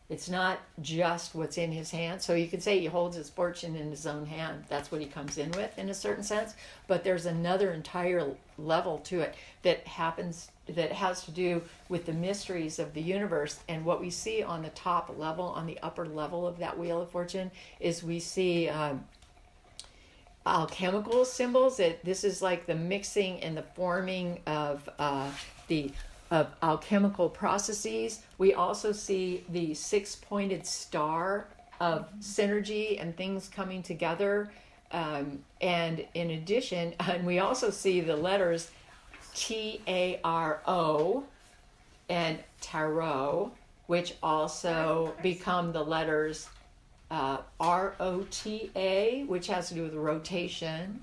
It's not just what's in his hand. So you could say he holds his fortune in his own hand. That's what he comes in with in a certain sense. But there's another entire level to it that has to do with the mysteries of the universe. And what we see on the top level, on the upper level of that Wheel of Fortune, is we see alchemical symbols. This is like the mixing and the forming of alchemical processes. We also see the six-pointed star of synergy and things coming together. And in addition, and we also see the letters Taro and tarot, which also become the letters Rota, which has to do with rotation,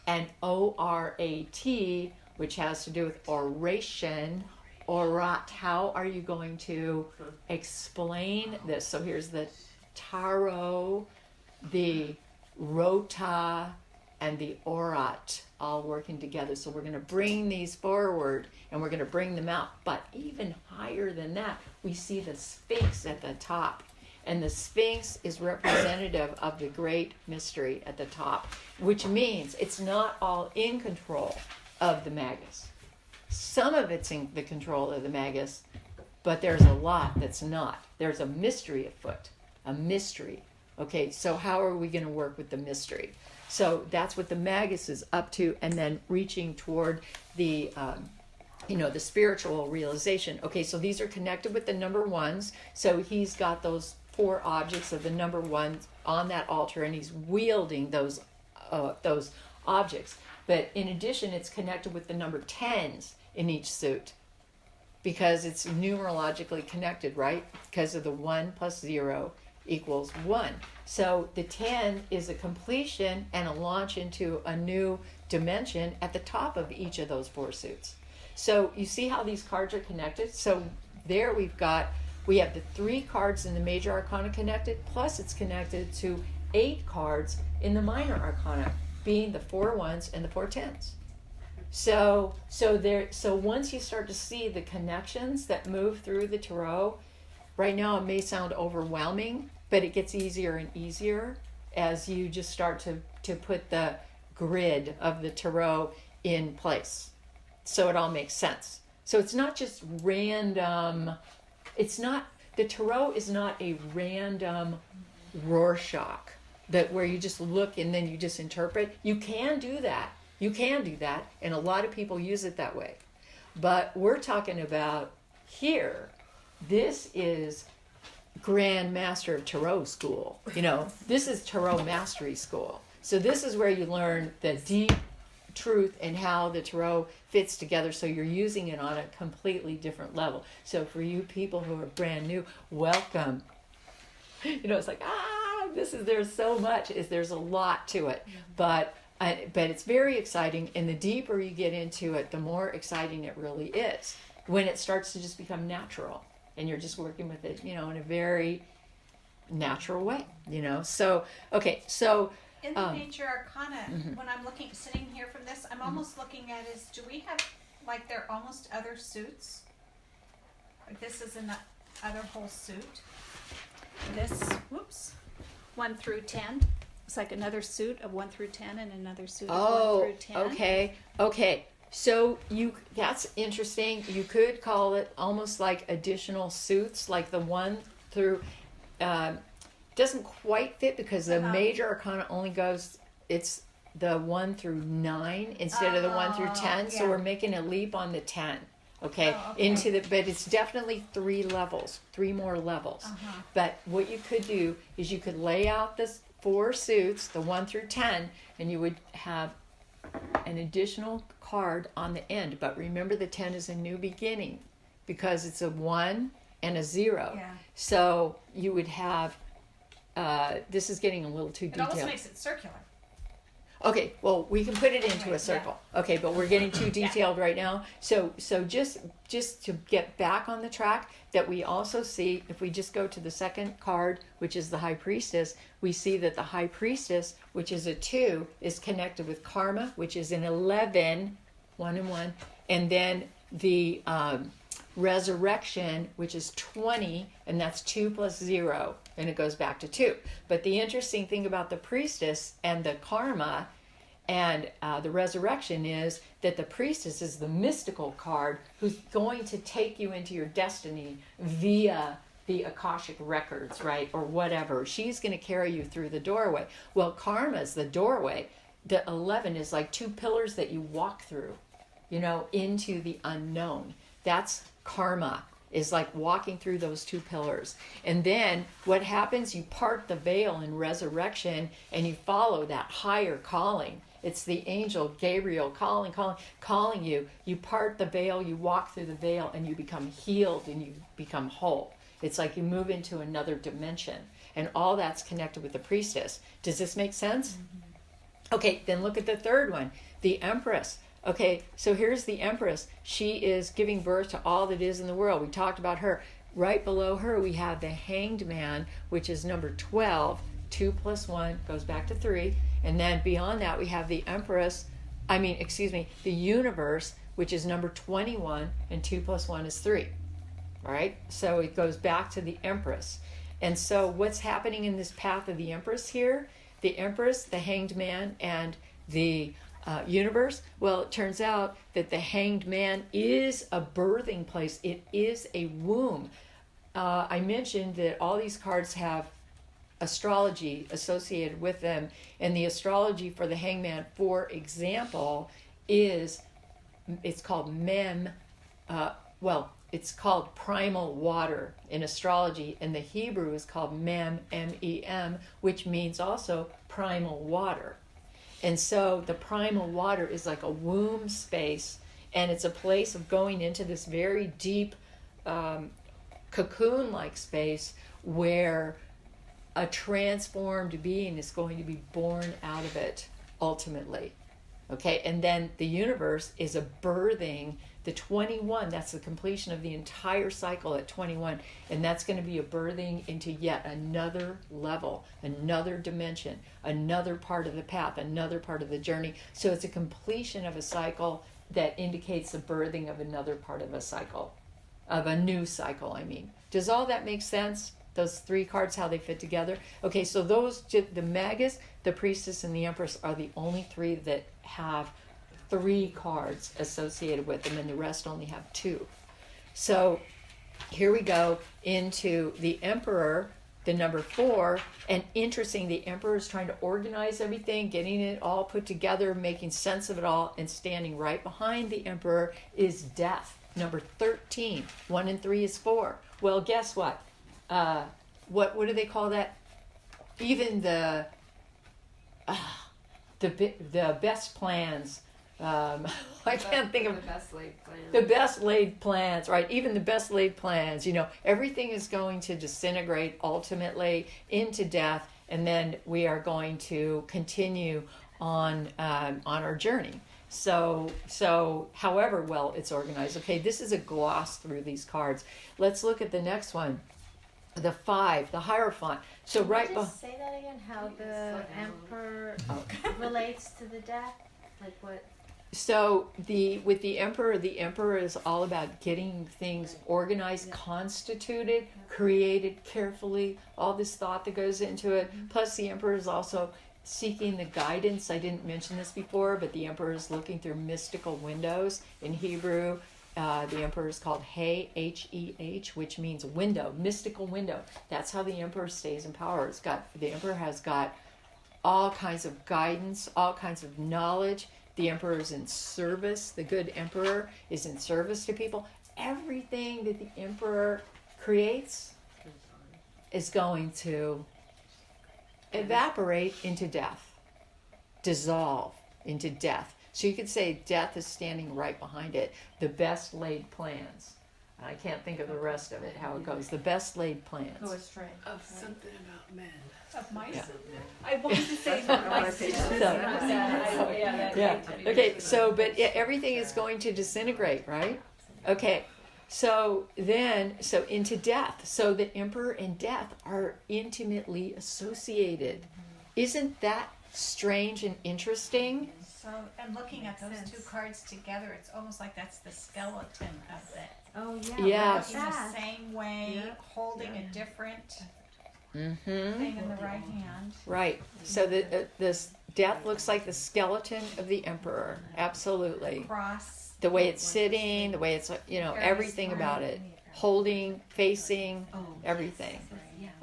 and Orat, which has to do with oration. Orat, how are you going to explain this? So here's the tarot, the rota, and the orat all working together. So we're going to bring these forward and we're going to bring them out. But even higher than that, we see the Sphinx at the top. And the Sphinx is representative of the great mystery at the top, which means it's not all in control of the Magus. Some of it's in the control of the Magus, but there's a lot that's not. There's a mystery afoot, a mystery. Okay, so how are we going to work with the mystery? So that's what the Magus is up to, and then reaching toward the, the spiritual realization. Okay, so these are connected with the number ones. So he's got those 4 objects of the number ones on that altar, and he's wielding those objects. But in addition, it's connected with the number 10s in each suit because it's numerologically connected, right? Because of the 1 plus 0 equals 1. So the 10 is a completion and a launch into a new dimension at the top of each of those 4 suits. So you see how these cards are connected? So there we have the 3 cards in the major arcana connected, plus it's connected to 8 cards in the minor arcana, being the 4 1s and the 4 10s. So once you start to see the connections that move through the tarot, right now it may sound overwhelming, but it gets easier and easier as you just start to put the grid of the tarot in place. So it all makes sense. So it's not just random. The tarot is not a random Rorschach where you just look and then you just interpret. You can do that. And a lot of people use it that way. But we're talking about here, this is Grand Master of Tarot School. This is Tarot Mastery School. So this is where you learn the deep truth and how the tarot fits together, so you're using it on a completely different level. So for you people who are brand new, welcome. It's like, there's so much, there's a lot to it. But it's very exciting, and the deeper you get into it, the more exciting it really is when it starts to just become natural and you're just working with it, in a very natural way, So, okay, so in the major arcana, when I'm sitting here from this, I'm almost looking at do we have, they're almost other suits? Like this is an other whole suit. This, 1 through 10. It's like another suit of 1 through 10 and another suit of 1 through 10. Okay. So that's interesting. You could call it almost like additional suits, like the 1 through, doesn't quite fit because the major arcana only it's the 1 through 9 instead of the 1 through 10. Yeah. So we're making a leap on the 10. Okay. But it's definitely 3 more levels. But what you could do is you could lay out this 4 suits, the 1 through 10, and you would have an additional card on the end. But remember, the 10 is a new beginning because it's a 1 and a 0. Yeah. So you would have, this is getting a little too It detailed. almost makes it circular. Okay, well, we can put it into a circle. Okay, but we're getting too detailed right now. So just to get back on the track, that we also see, if we just go to the second card, which is the High Priestess, we see that the High Priestess, which is a 2, is connected with Karma, which is an 11, 1 and 1, and then the Resurrection, which is 20, and that's 2 plus 0, and it goes back to 2. But the interesting thing about the Priestess and the Karma and the Resurrection is that the Priestess is the mystical card who's going to take you into your destiny via the Akashic records, right, or whatever. She's going to carry you through the doorway. Well, Karma is the doorway. The 11 is like 2 pillars that you walk through, into the unknown. That's Karma, is like walking through those 2 pillars. And then what happens, you part the veil in Resurrection and you follow that higher calling. It's the angel Gabriel calling you. You part the veil, you walk through the veil, and you become healed and you become whole. It's like you move into another dimension. And all that's connected with the Priestess. Does this make sense? Mm-hmm. Okay, then look at the third one, the Empress. Okay, so here's the Empress. She is giving birth to all that is in the world. We talked about her. Right below her, we have the Hanged Man, which is number 12. 2 plus 1 goes back to 3. And then beyond that, we have the the Universe, which is number 21, and 2 plus 1 is 3. All right, so it goes back to the Empress. And so what's happening in this path of the Empress here? The Empress, the Hanged Man, and the Universe. Well, it turns out that the Hanged Man is a birthing place. It is a womb. I mentioned that all these cards have astrology associated with them, and the astrology for the Hangman, for example, it's called it's called primal water in astrology, and the Hebrew is called Mem, M-E-M, which means also primal water. And so the primal water is like a womb space, and it's a place of going into this very deep cocoon-like space where a transformed being is going to be born out of it ultimately. Okay, and then the Universe is a birthing. The 21, that's the completion of the entire cycle at 21, and that's going to be a birthing into yet another level, another dimension, another part of the path, another part of the journey. So it's a completion of a cycle that indicates the birthing of another part of a cycle, of a new cycle, I mean. Does all that make sense? Those 3 cards, how they fit together? Okay, so the Magus, the Priestess, and the Empress are the only 3 that have 3 cards associated with them, and the rest only have 2. So here we go into the Emperor, the number 4, and interesting, the Emperor is trying to organize everything, getting it all put together, making sense of it all, and standing right behind the Emperor is Death, number 13. 1 and 3 is 4. Well, guess what? What do they call that? Even the best plans. I can't think of the best laid plans. The best laid plans, right? Even the best laid plans. Everything is going to disintegrate ultimately into death, and then we are going to continue on our journey. So however well it's organized. Okay, this is a gloss through these cards. Let's look at the next one. The 5, the Hierophant. So Can you just say that again? How the Emperor relates to the death? Like what? So with the Emperor is all about getting things organized, constituted, created carefully. All this thought that goes into it. Plus, the Emperor is also seeking the guidance. I didn't mention this before, but the Emperor is looking through mystical windows in Hebrew. The Emperor is called He, H-E-H, which means window, mystical window. That's how the Emperor stays in power. The Emperor has got all kinds of guidance, all kinds of knowledge. The Emperor is in service. The good Emperor is in service to people. Everything that the Emperor creates is going to evaporate into death, dissolve into death. So you could say death is standing right behind it. The best laid plans I can't think of the rest of it, how it goes. The best laid plans. Go astray. Of something about men. Of mice. Yeah. I wanted to say mice. Yeah. Okay. So, but everything is going to disintegrate, right? Okay. So then, so into death. So the emperor and death are intimately associated. Isn't that strange and interesting? So, and looking at those two cards together, it's almost like that's the skeleton of it. Oh yeah. Yeah. What's In the that? same way, Yeah. holding a different Mm-hmm. thing in the right hand. Right. So this death looks like the skeleton of the emperor. Absolutely. Cross. The way it's sitting, the way it's, everything about it. Holding, facing, everything.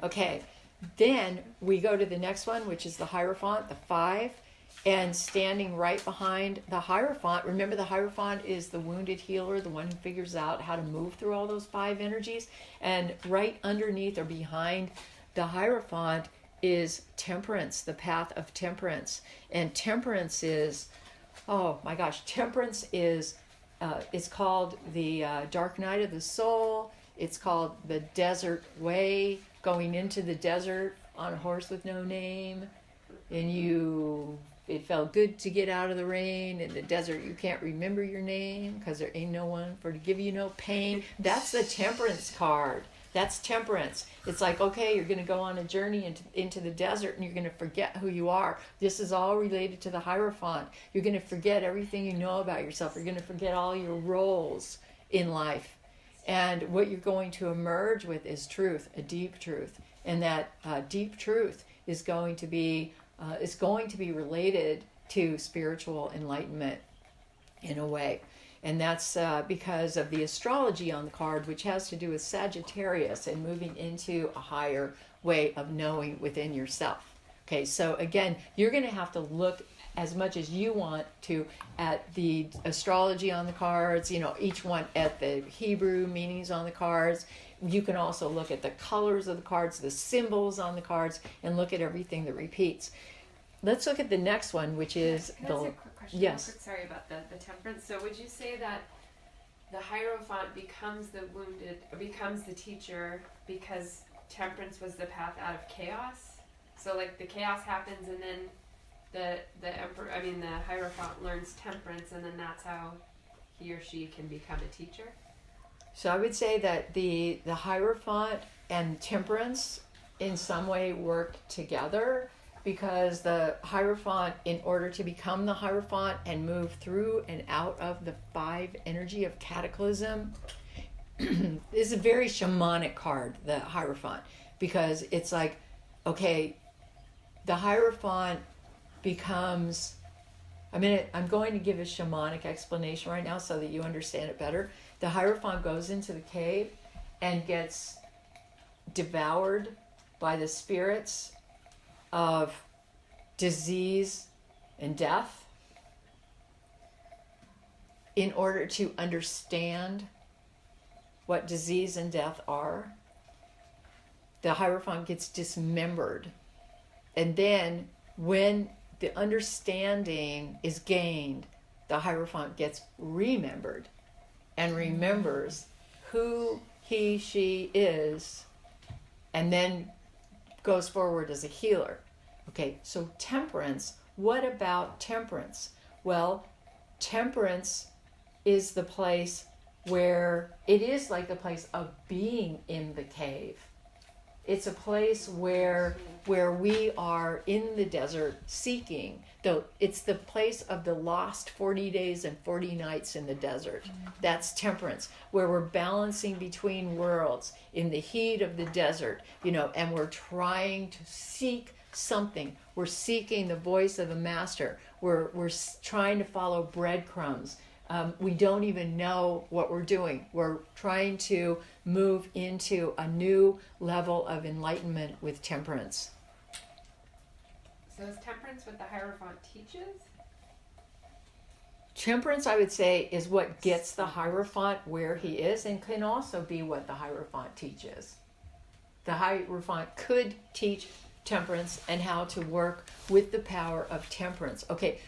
Okay. Then we go to the next one, which is the Hierophant, the Five. And standing right behind the Hierophant, remember the Hierophant is the wounded healer, the one who figures out how to move through all those 5 energies. And right underneath or behind the Hierophant is Temperance, the path of Temperance. And Temperance is, oh my gosh, Temperance is, it's called the dark night of the soul. It's called the desert way, going into the desert on a horse with no name. And it felt good to get out of the rain. In the desert, you can't remember your name because there ain't no one for to give you no pain. That's the Temperance card. That's Temperance. It's like, okay, you're going to go on a journey into the desert and you're going to forget who you are. This is all related to the Hierophant. You're going to forget everything you know about yourself. You're going to forget all your roles in life. And what you're going to emerge with is truth, a deep truth. And that deep truth is going to be related to spiritual enlightenment in a way. And that's because of the astrology on the card, which has to do with Sagittarius and moving into a higher way of knowing within yourself. Okay, so again, you're going to have to look as much as you want to at the astrology on the cards, each one at the Hebrew meanings on the cards. You can also look at the colors of the cards, the symbols on the cards, and look at everything that repeats. Let's look at the next one, which is Can I ask a quick question? Yes. Real quick? Sorry about the Temperance. So would you say that the Hierophant becomes the wounded, or becomes the teacher because Temperance was the path out of chaos? So like the chaos happens and then the Hierophant learns Temperance, and then that's how he or she can become a teacher? So I would say that the Hierophant and Temperance in some way work together, because the Hierophant, in order to become the Hierophant and move through and out of the 5 energy of cataclysm, is a very shamanic card, the Hierophant, because it's like, okay, the Hierophant becomes, I'm going to give a shamanic explanation right now so that you understand it better. The Hierophant goes into the cave and gets devoured by the spirits of disease and death in order to understand what disease and death are. The Hierophant gets dismembered, and then when the understanding is gained, the Hierophant gets remembered and remembers who he, she is, and then goes forward as a healer. Okay, so Temperance, what about Temperance? Well, Temperance is the place where it is like the place of being in the cave. It's a place where we are in the desert seeking. It's the place of the lost 40 days and 40 nights in the desert. That's Temperance, where we're balancing between worlds in the heat of the desert, and we're trying to seek something. We're seeking the voice of the master. We're trying to follow breadcrumbs. We don't even know what we're doing. We're trying to move into a new level of enlightenment with Temperance. So is Temperance what the Hierophant teaches? Temperance, I would say, is what gets the Hierophant where he is, and can also be what the Hierophant teaches. The Hierophant could teach Temperance and how to work with the power of Temperance. Okay,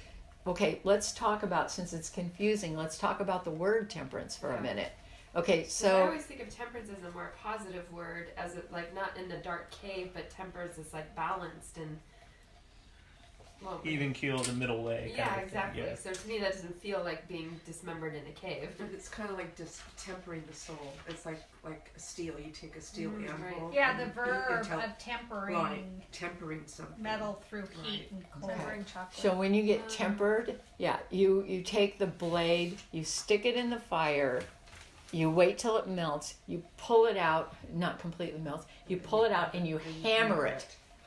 let's talk about, since it's confusing, let's talk about the word Temperance for a minute. Okay, I so always think of temperance as a more positive word, as it like not in the dark cave, but temperance is like balanced and well, Even keeled, the middle way. yeah, kind of thing, exactly. yeah. So to me, that doesn't feel like being dismembered in a cave. But it's kind of like just tempering the soul. It's like a steel. You take a steel Right. animal. Yeah, and the you verb tell- of tempering right, tempering something. metal through heat Right. and tempering chocolate. so when you get tempered, yeah, you take the blade, you stick it in the fire, you wait till it melts, you pull it out, not completely melts, you pull it out and you hammer it.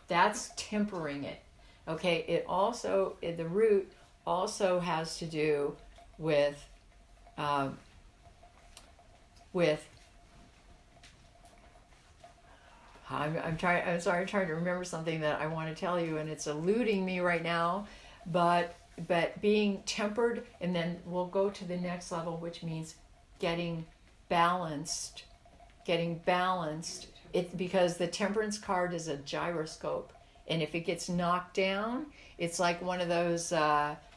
That's tempering it. Okay, it also, the root also has to do with I'm sorry, I'm trying to remember something that I want to tell you, and it's eluding me right now. But being tempered, and then we'll go to the next level, which means getting balanced. It's because the temperance card is a gyroscope, and if it gets knocked down, it's like one of those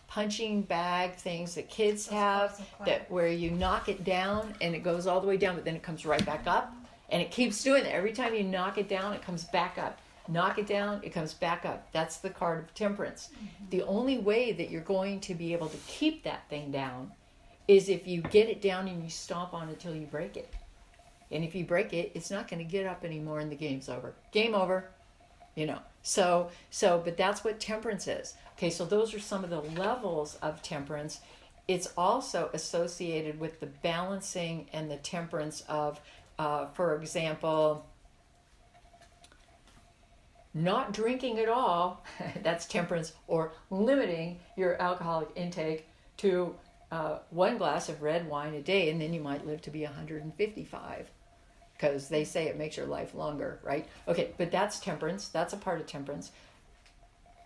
punching bag things that kids have, that where you knock it down and it goes all the way down, but then it comes right back up. And it keeps doing that. Every time you knock it down, it comes back up. Knock it down, it comes back up. That's the card of temperance. Mm-hmm. The only way that you're going to be able to keep that thing down is if you get it down and you stomp on it till you break it. And if you break it, it's not going to get up anymore and the game's over. Game over. You know. So, but that's what temperance is. Okay, so those are some of the levels of temperance. It's also associated with the balancing and the temperance of for example, not drinking at all, that's temperance, or limiting your alcoholic intake to 1 glass of red wine a day, and then you might live to be 155, because they say it makes your life longer, right? Okay, but that's temperance. That's a part of temperance.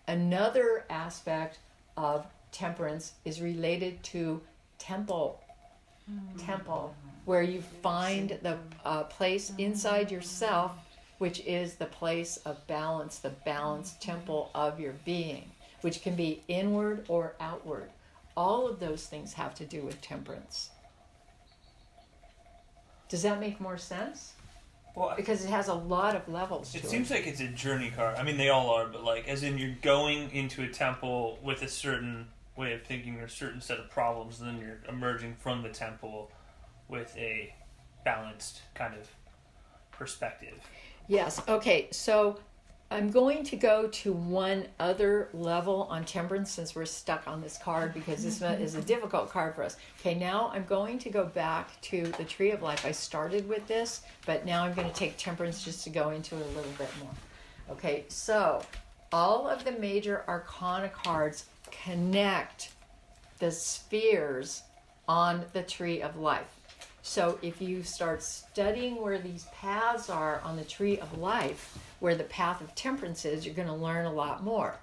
Another aspect of temperance is related to temple, where you find the place inside yourself, which is the place of balance, the balanced temple of your being, which can be inward or outward. All of those things have to do with temperance. Does that make more sense? Well, Because it has a lot of levels to it it. seems like it's a journey card. I mean, they all are, but like, as in you're going into a temple with a certain way of thinking or a certain set of problems, and then you're emerging from the temple with a balanced kind of perspective. Yes. Okay. So I'm going to go to one other level on temperance since we're stuck on this card, because this is a difficult card for us. Okay. Now I'm going to go back to the Tree of Life. I started with this, but now I'm going to take temperance just to go into it a little bit more. Okay. So all of the major Arcana cards connect the spheres on the Tree of Life. So if you start studying where these paths are on the Tree of Life, where the path of temperance is, you're going to learn a lot more.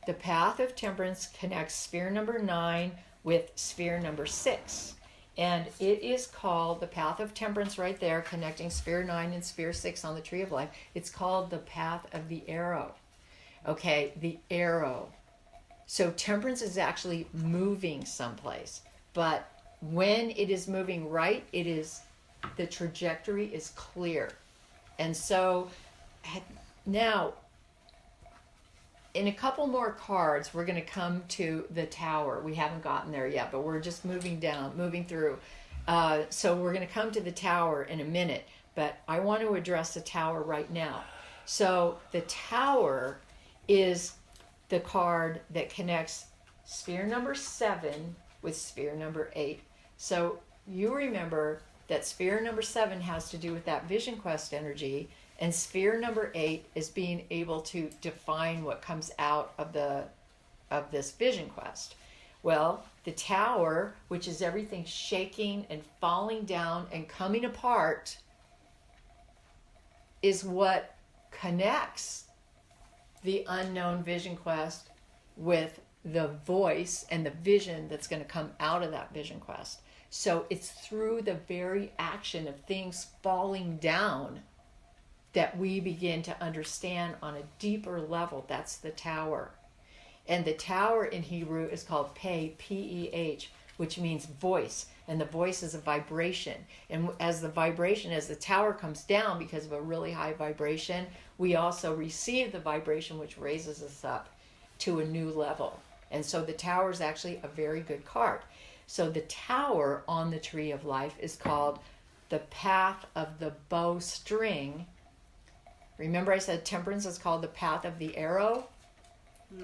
The path of temperance connects sphere number 9 with sphere number 6. And it is called, the path of temperance right there, connecting sphere 9 and sphere 6 on the Tree of Life, it's called the path of the arrow. Okay, the arrow. So temperance is actually moving someplace. But when it is moving right, the trajectory is clear. And so now, in a couple more cards, we're going to come to the Tower. We haven't gotten there yet, but we're just moving through. So we're going to come to the Tower in a minute, but I want to address the Tower right now. So the Tower is the card that connects sphere number 7 with sphere number 8. So you remember that sphere number 7 has to do with that vision quest energy, and sphere number 8 is being able to define what comes out of this vision quest. Well, the Tower, which is everything shaking and falling down and coming apart, is what connects the unknown vision quest with the voice and the vision that's going to come out of that vision quest. So it's through the very action of things falling down that we begin to understand on a deeper level. That's the Tower. And the Tower in Hebrew is called Peh, P-E-H, which means voice. And the voice is a vibration. And as the tower comes down because of a really high vibration, we also receive the vibration, which raises us up to a new level. And so the tower is actually a very good card. So the tower on the Tree of Life is called the Path of the Bowstring. Remember I said Temperance is called the Path of the Arrow?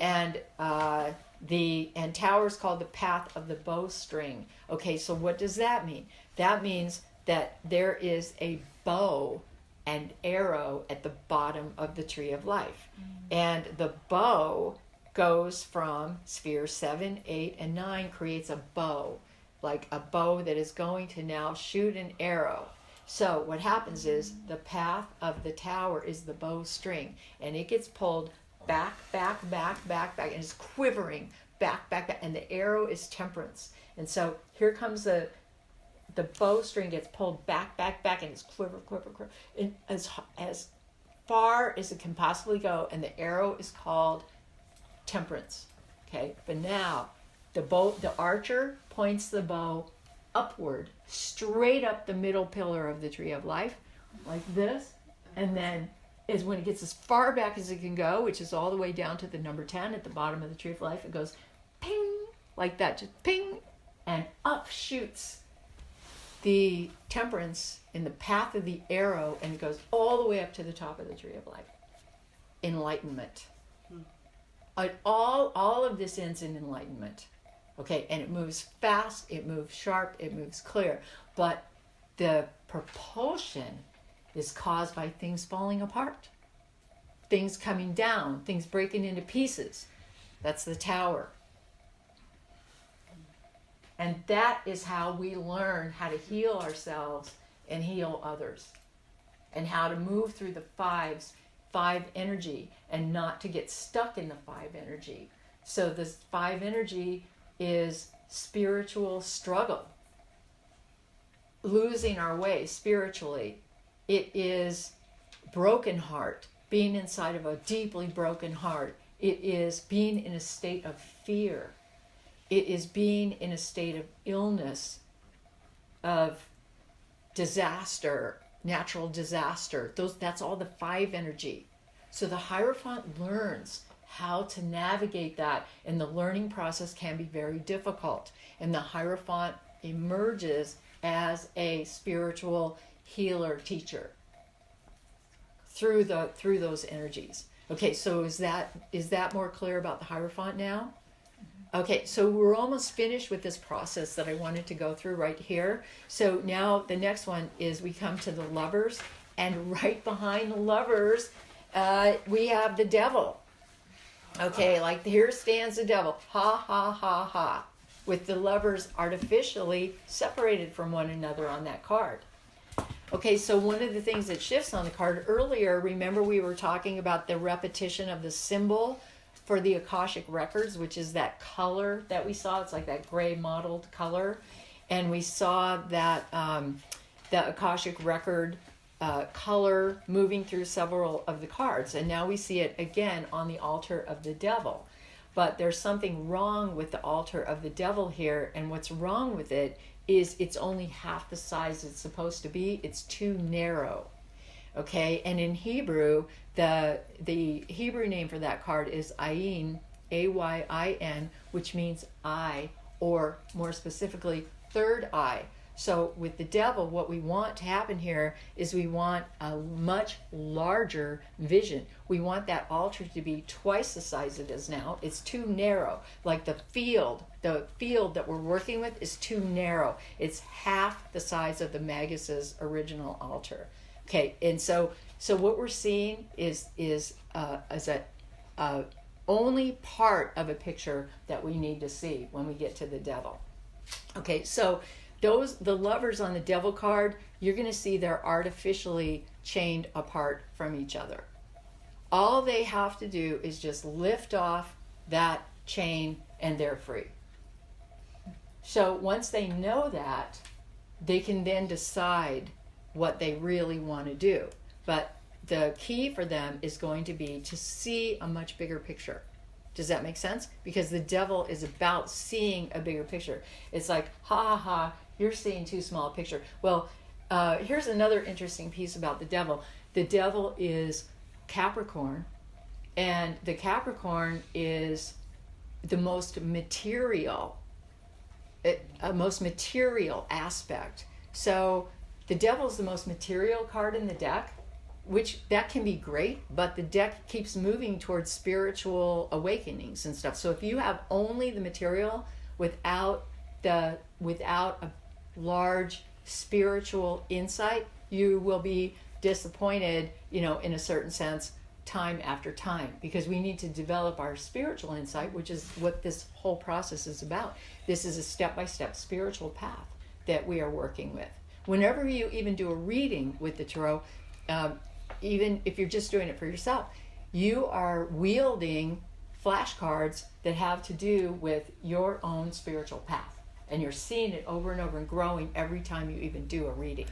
And tower is called the Path of the Bowstring. Okay, so what does that mean? That means that there is a bow and arrow at the bottom of the Tree of Life. And the bow goes from sphere 7, 8, and 9, creates a bow, like a bow that is going to now shoot an arrow. So what happens is the path of the tower is the bowstring, and it gets pulled back, and it's quivering back, and the arrow is Temperance. And so here comes the bowstring gets pulled back, and it's quiver, and as far as it can possibly go, and the arrow is called Temperance. Okay, but now the archer points the bow upward, straight up the middle pillar of the Tree of Life, like this, and then is when it gets as far back as it can go, which is all the way down to the number 10 at the bottom of the Tree of Life, it goes ping, like that, just ping, and up shoots the Temperance in the path of the arrow, and it goes all the way up to the top of the Tree of Life. Enlightenment. All of this ends in enlightenment. Okay, and it moves fast, it moves sharp, it moves clear, but the propulsion is caused by things falling apart, things coming down, things breaking into pieces. That's the tower. And that is how we learn how to heal ourselves and heal others, and how to move through the five energy and not to get stuck in the 5 energy. So this 5 energy is spiritual struggle, losing our way spiritually. It is broken heart, being inside of a deeply broken heart. It is being in a state of fear. It is being in a state of illness, of disaster, natural disaster. That's all the 5 energy. So the Hierophant learns how to navigate that, and the learning process can be very difficult. And the Hierophant emerges as a spiritual healer teacher through those energies. Okay, so is that more clear about the Hierophant now? Okay, so we're almost finished with this process that I wanted to go through right here. So now the next one is we come to the Lovers, and right behind the Lovers, we have the Devil. Okay, like here stands the Devil, ha, ha, ha, ha, with the Lovers artificially separated from one another on that card. Okay, so one of the things that shifts on the card earlier, remember we were talking about the repetition of the symbol for the Akashic records, which is that color that we saw. It's like that gray mottled color. And we saw that the Akashic record color moving through several of the cards. And now we see it again on the altar of the Devil. But there's something wrong with the altar of the Devil here. And what's wrong with it is it's only half the size it's supposed to be. It's too narrow. Okay, and in Hebrew, the Hebrew name for that card is Ayin, A-Y-I-N, which means eye, or more specifically, third eye. So with the Devil, what we want to happen here is we want a much larger vision. We want that altar to be twice the size it is now. It's too narrow. Like the field that we're working with is too narrow. It's half the size of the Magus's original altar. Okay, and so what we're seeing is a only part of a picture that we need to see when we get to the Devil. Okay, so the Lovers on the Devil card, you're going to see they're artificially chained apart from each other. All they have to do is just lift off that chain and they're free. So once they know that, they can then decide what they really want to do. But the key for them is going to be to see a much bigger picture. Does that make sense? Because the devil is about seeing a bigger picture. It's like, ha ha ha, you're seeing too small a picture. Well, here's another interesting piece about the devil. The devil is Capricorn, and the Capricorn is the most material aspect. So the devil is the most material card in the deck, which that can be great, but the deck keeps moving towards spiritual awakenings and stuff. So if you have only the material without a large spiritual insight, you will be disappointed, in a certain sense, time after time, because we need to develop our spiritual insight, which is what this whole process is about. This is a step-by-step spiritual path that we are working with. Whenever you even do a reading with the tarot, even if you're just doing it for yourself, you are wielding flashcards that have to do with your own spiritual path. And you're seeing it over and over and growing every time you even do a reading.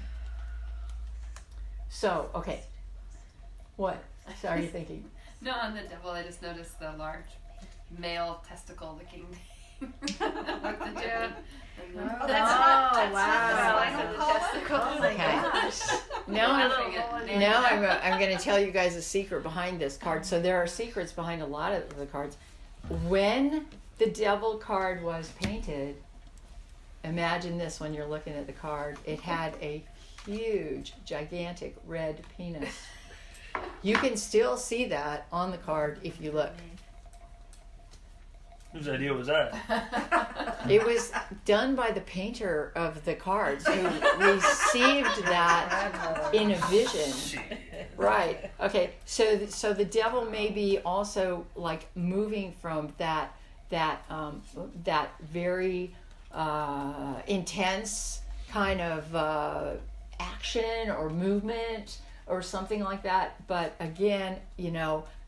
So, okay. What? So are you thinking? No, on the devil, I just noticed the large male testicle looking thing. With the jab. Oh, that's not the spinal column? Oh my Okay. gosh. Now I'm going to tell you guys a secret behind this card. So there are secrets behind a lot of the cards. When the devil card was painted, imagine this when you're looking at the card. It had a huge, gigantic red penis. You can still see that on the card if you look. Whose idea was that? It was done by the painter of the cards who received that in a vision. Right. Okay. So the devil may be also like moving from that very intense kind of action or movement or something like that. But again,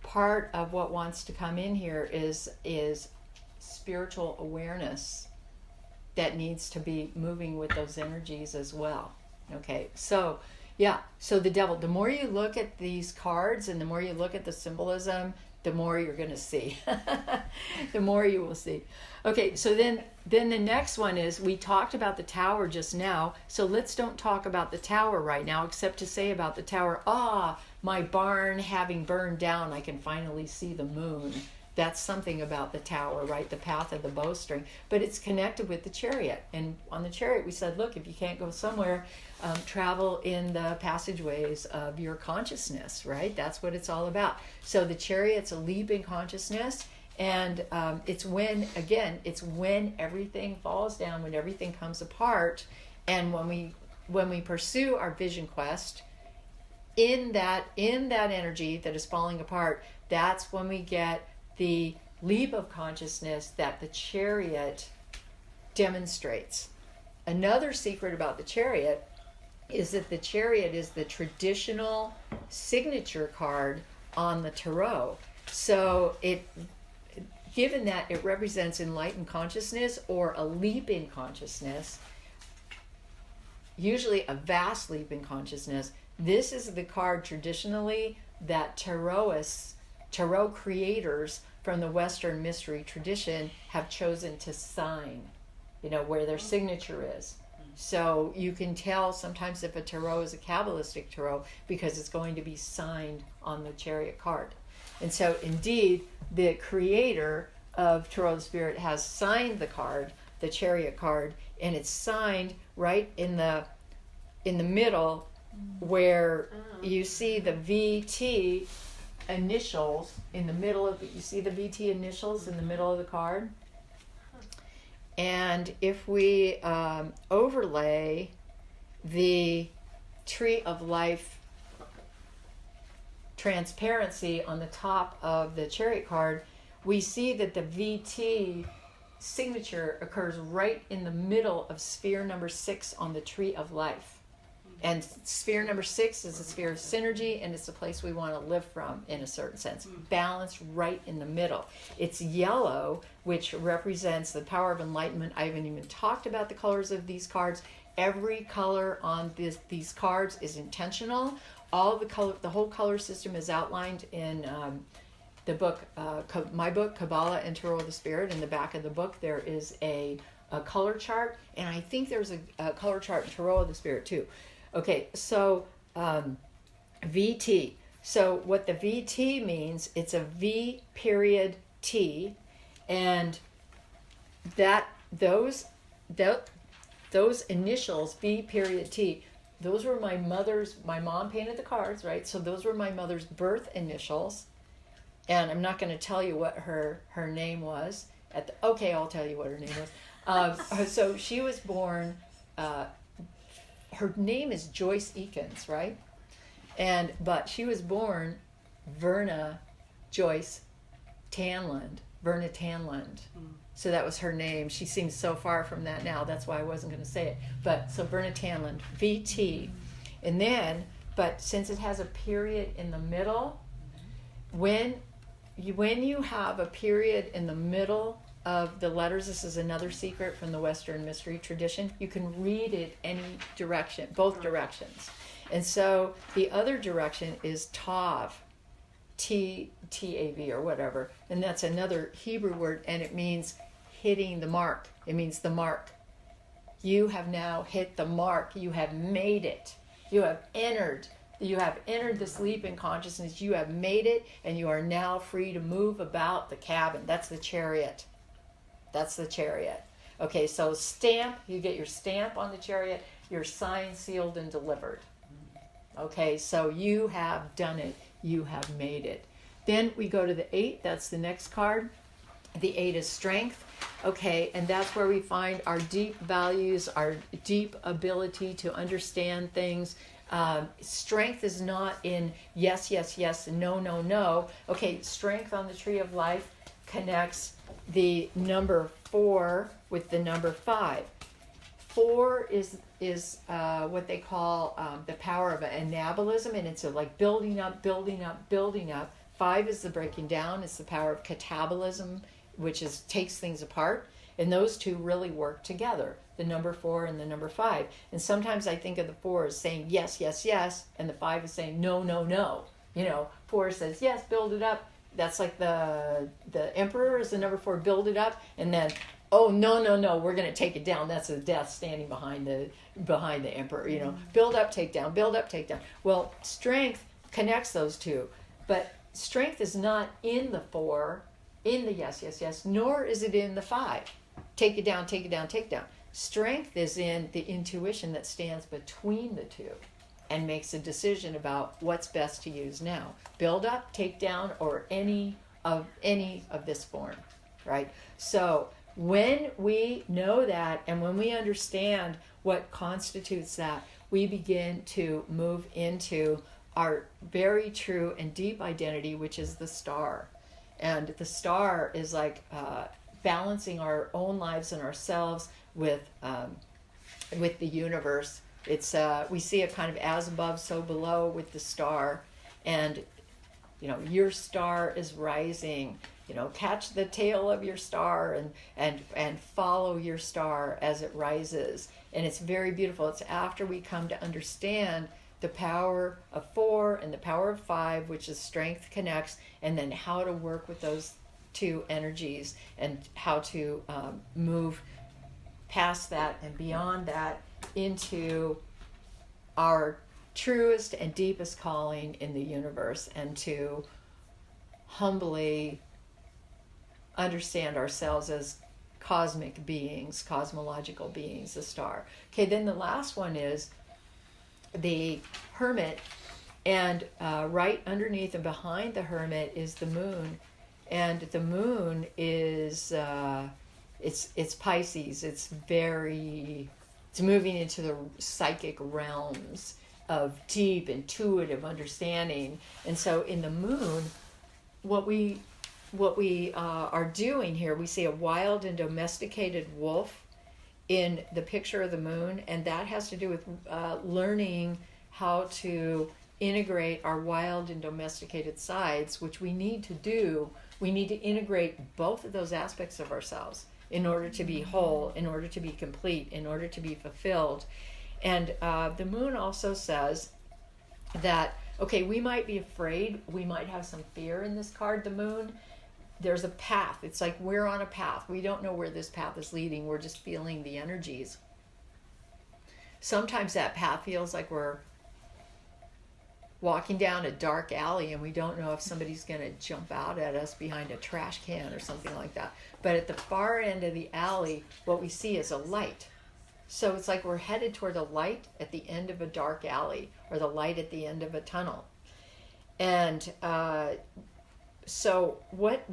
part of what wants to come in here is spiritual awareness that needs to be moving with those energies as well. Okay, so the devil, the more you look at these cards and the more you look at the symbolism, the more you're going to see. The more you will see. Okay, so then the next one is, we talked about the tower just now, so let's don't talk about the tower right now, except to say about the tower, my barn having burned down, I can finally see the moon. That's something about the tower, right? The path of the bowstring. But it's connected with the chariot. And on the chariot, we said, look, if you can't go somewhere, travel in the passageways of your consciousness, right? That's what it's all about. So the chariot's a leap in consciousness. And it's when everything falls down, when everything comes apart. And when we pursue our vision quest, in that energy that is falling apart, that's when we get the leap of consciousness that the chariot demonstrates. Another secret about the chariot is that the chariot is the traditional signature card on the tarot. So given that it represents enlightened consciousness or a leap in consciousness, usually a vast leap in consciousness, this is the card traditionally that tarot creators from the Western mystery tradition have chosen to sign, where their signature is. So you can tell sometimes if a tarot is a Kabbalistic tarot because it's going to be signed on the chariot card. And so indeed, the creator of Tarot of the Spirit has signed the card, the chariot card, and it's signed right in the middle where you see the VT initials in the middle of you see the VT initials in the middle of the card. And if we overlay the Tree of Life transparency on the top of the chariot card, we see that the VT signature occurs right in the middle of sphere number 6 on the Tree of Life. And sphere number 6 is a sphere of synergy, and it's the place we want to live from in a certain sense. Balanced right in the middle. It's yellow, which represents the power of enlightenment. I haven't even talked about the colors of these cards. Every color on these cards is intentional. The whole color system is outlined in the book, my book, Kabbalah and Tarot of the Spirit. In the back of the book, there is a color chart, and I think there's a color chart in Tarot of the Spirit too. Okay, so VT. So what the VT means, it's a V period T, and those initials, V period T, those were my mom painted the cards, right? So those were my mother's birth initials. And I'm not going to tell you what her name was. Okay, I'll tell you what her name was. So she was born, her name is Joyce Eakins, right? But she was born Verna Joyce Tanland. So that was her name. She seems so far from that now. That's why I wasn't going to say it. But so Verna Tanland, VT. And then, but since it has a period in the middle, when you have a period in the middle of the letters, this is another secret from the Western mystery tradition, you can read it any direction, both directions. And so the other direction is Tav, T-A-V or whatever. And that's another Hebrew word, and it means hitting the mark. It means the mark. You have now hit the mark. You have made it. You have entered this leap in consciousness. You have made it, and you are now free to move about the cabin. That's the chariot. Okay, so stamp, you get your stamp on the chariot, your sign sealed and delivered. Okay, so you have done it. You have made it. Then we go to the 8. That's the next card. The 8 is strength. Okay, and that's where we find our deep values, our deep ability to understand things. Strength is not in yes, yes, yes, no, no, no. Okay, strength on the tree of life connects the number 4 with the number 5. 4 is what they call the power of anabolism, and it's like building up. 5 is the breaking down. It's the power of catabolism, which takes things apart. And those two really work together, the number 4 and the number 5. And sometimes I think of the 4 as saying yes, yes, yes, and the 5 is saying no, no, no. 4 says yes, build it up. That's like the Emperor is the number 4, build it up, and then oh no, no, no, we're going to take it down. That's the death standing behind the Emperor. Build up, take down, build up, take down. Well, strength connects those two, but strength is not in the 4, in the yes, yes, yes, nor is it in the 5. Take it down, take it down, take it down. Strength is in the intuition that stands between the two and makes a decision about what's best to use now. Build up, take down, or any of this form, right? So when we know that and when we understand what constitutes that, we begin to move into our very true and deep identity, which is the star. And the star is like balancing our own lives and ourselves with the universe. It's we see it kind of as above, so below with the star, and your star is rising. Catch the tail of your star and follow your star as it rises, and it's very beautiful. It's after we come to understand the power of 4 and the power of 5, which is strength connects, and then how to work with those two energies and how to move past that and beyond that into our truest and deepest calling in the universe, and to humbly understand ourselves as cosmic beings, cosmological beings, the star. Okay, then the last one is the Hermit, and right underneath and behind the Hermit is the moon, and the moon is it's Pisces. It's moving into the psychic realms of deep intuitive understanding. And so in the moon, what we are doing here, we see a wild and domesticated wolf in the picture of the moon, and that has to do with learning how to integrate our wild and domesticated sides, which we need to do. We need to integrate both of those aspects of ourselves in order to be whole, in order to be complete, in order to be fulfilled. And the moon also says that okay, we might be afraid, we might have some fear in this card, the moon. There's a path. It's like we're on a path. We don't know where this path is leading. We're just feeling the energies. Sometimes that path feels like we're walking down a dark alley and we don't know if somebody's going to jump out at us behind a trash can or something like that. But at the far end of the alley, what we see is a light. So it's like we're headed toward a light at the end of a dark alley or the light at the end of a tunnel. And so what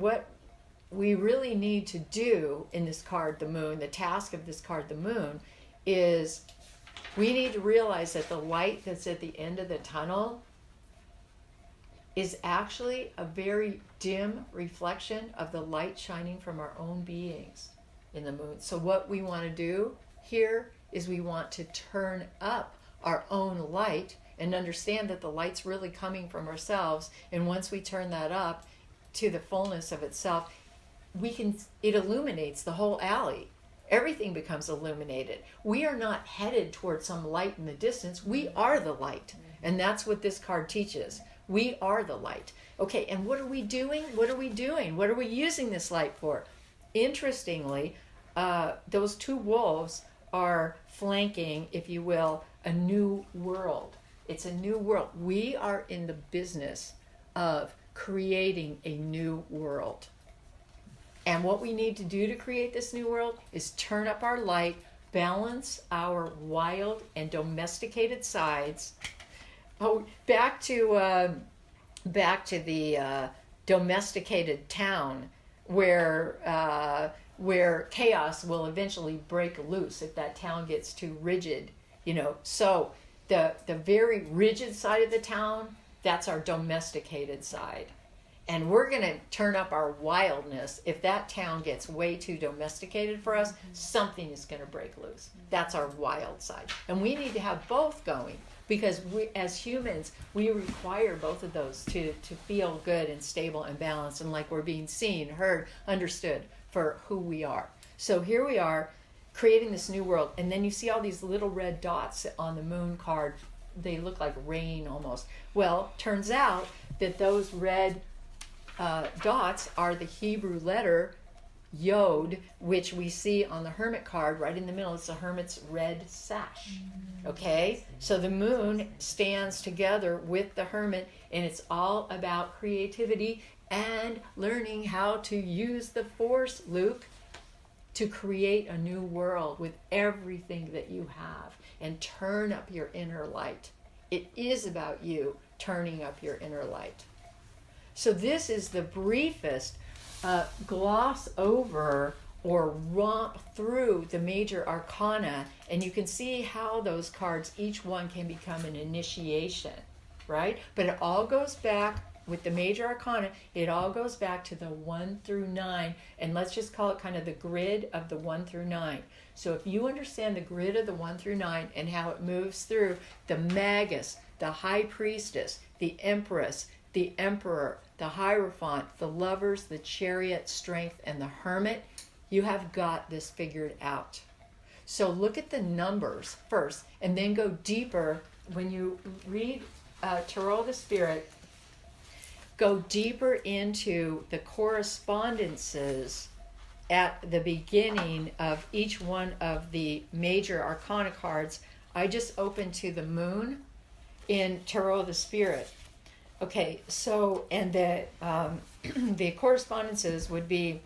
we really need to do in this card, the moon, the task of this card, the moon, is we need to realize that the light that's at the end of the tunnel is actually a very dim reflection of the light shining from our own beings in the moon. So what we want to do here is we want to turn up our own light and understand that the light's really coming from ourselves. And once we turn that up to the fullness of itself, it illuminates the whole alley. Everything becomes illuminated. We are not headed toward some light in the distance. We are the light. And that's what this card teaches. We are the light. Okay, and what are we doing? What are we doing? What are we using this light for? Interestingly, those two wolves are flanking, if you will, a new world. It's a new world. We are in the business of creating a new world. And what we need to do to create this new world is turn up our light, balance our wild and domesticated sides. Oh, back to the domesticated town where chaos will eventually break loose if that town gets too rigid, So the very rigid side of the town, that's our domesticated side. And we're going to turn up our wildness. If that town gets way too domesticated for us, something is going to break loose. That's our wild side. And we need to have both going because we, as humans, we require both of those to feel good and stable and balanced and like we're being seen, heard, understood for who we are. So here we are creating this new world. And then you see all these little red dots on the moon card. They look like rain almost. Well, turns out that those red dots are the Hebrew letter Yod, which we see on the Hermit card right in the middle. It's the Hermit's red sash. Okay? So the moon stands together with the Hermit, and it's all about creativity and learning how to use the Force, Luke, to create a new world with everything that you have and turn up your inner light. It is about you turning up your inner light. So this is the briefest gloss over or romp through the major arcana, and you can see how those cards, each one can become an initiation, right? But it all goes back with the major arcana, it all goes back to the 1 through 9, and let's just call it kind of the grid of the 1 through 9. So if you understand the grid of the 1 through 9 and how it moves through the Magus, the High Priestess, the Empress, the Emperor, the Hierophant, the Lovers, the Chariot, Strength, and the Hermit, you have got this figured out. So look at the numbers first, and then go deeper. When you read Tarot of the Spirit, go deeper into the correspondences at the beginning of each one of the major arcana cards. I just opened to the moon in Tarot of the Spirit. Okay, so, and the the correspondences would be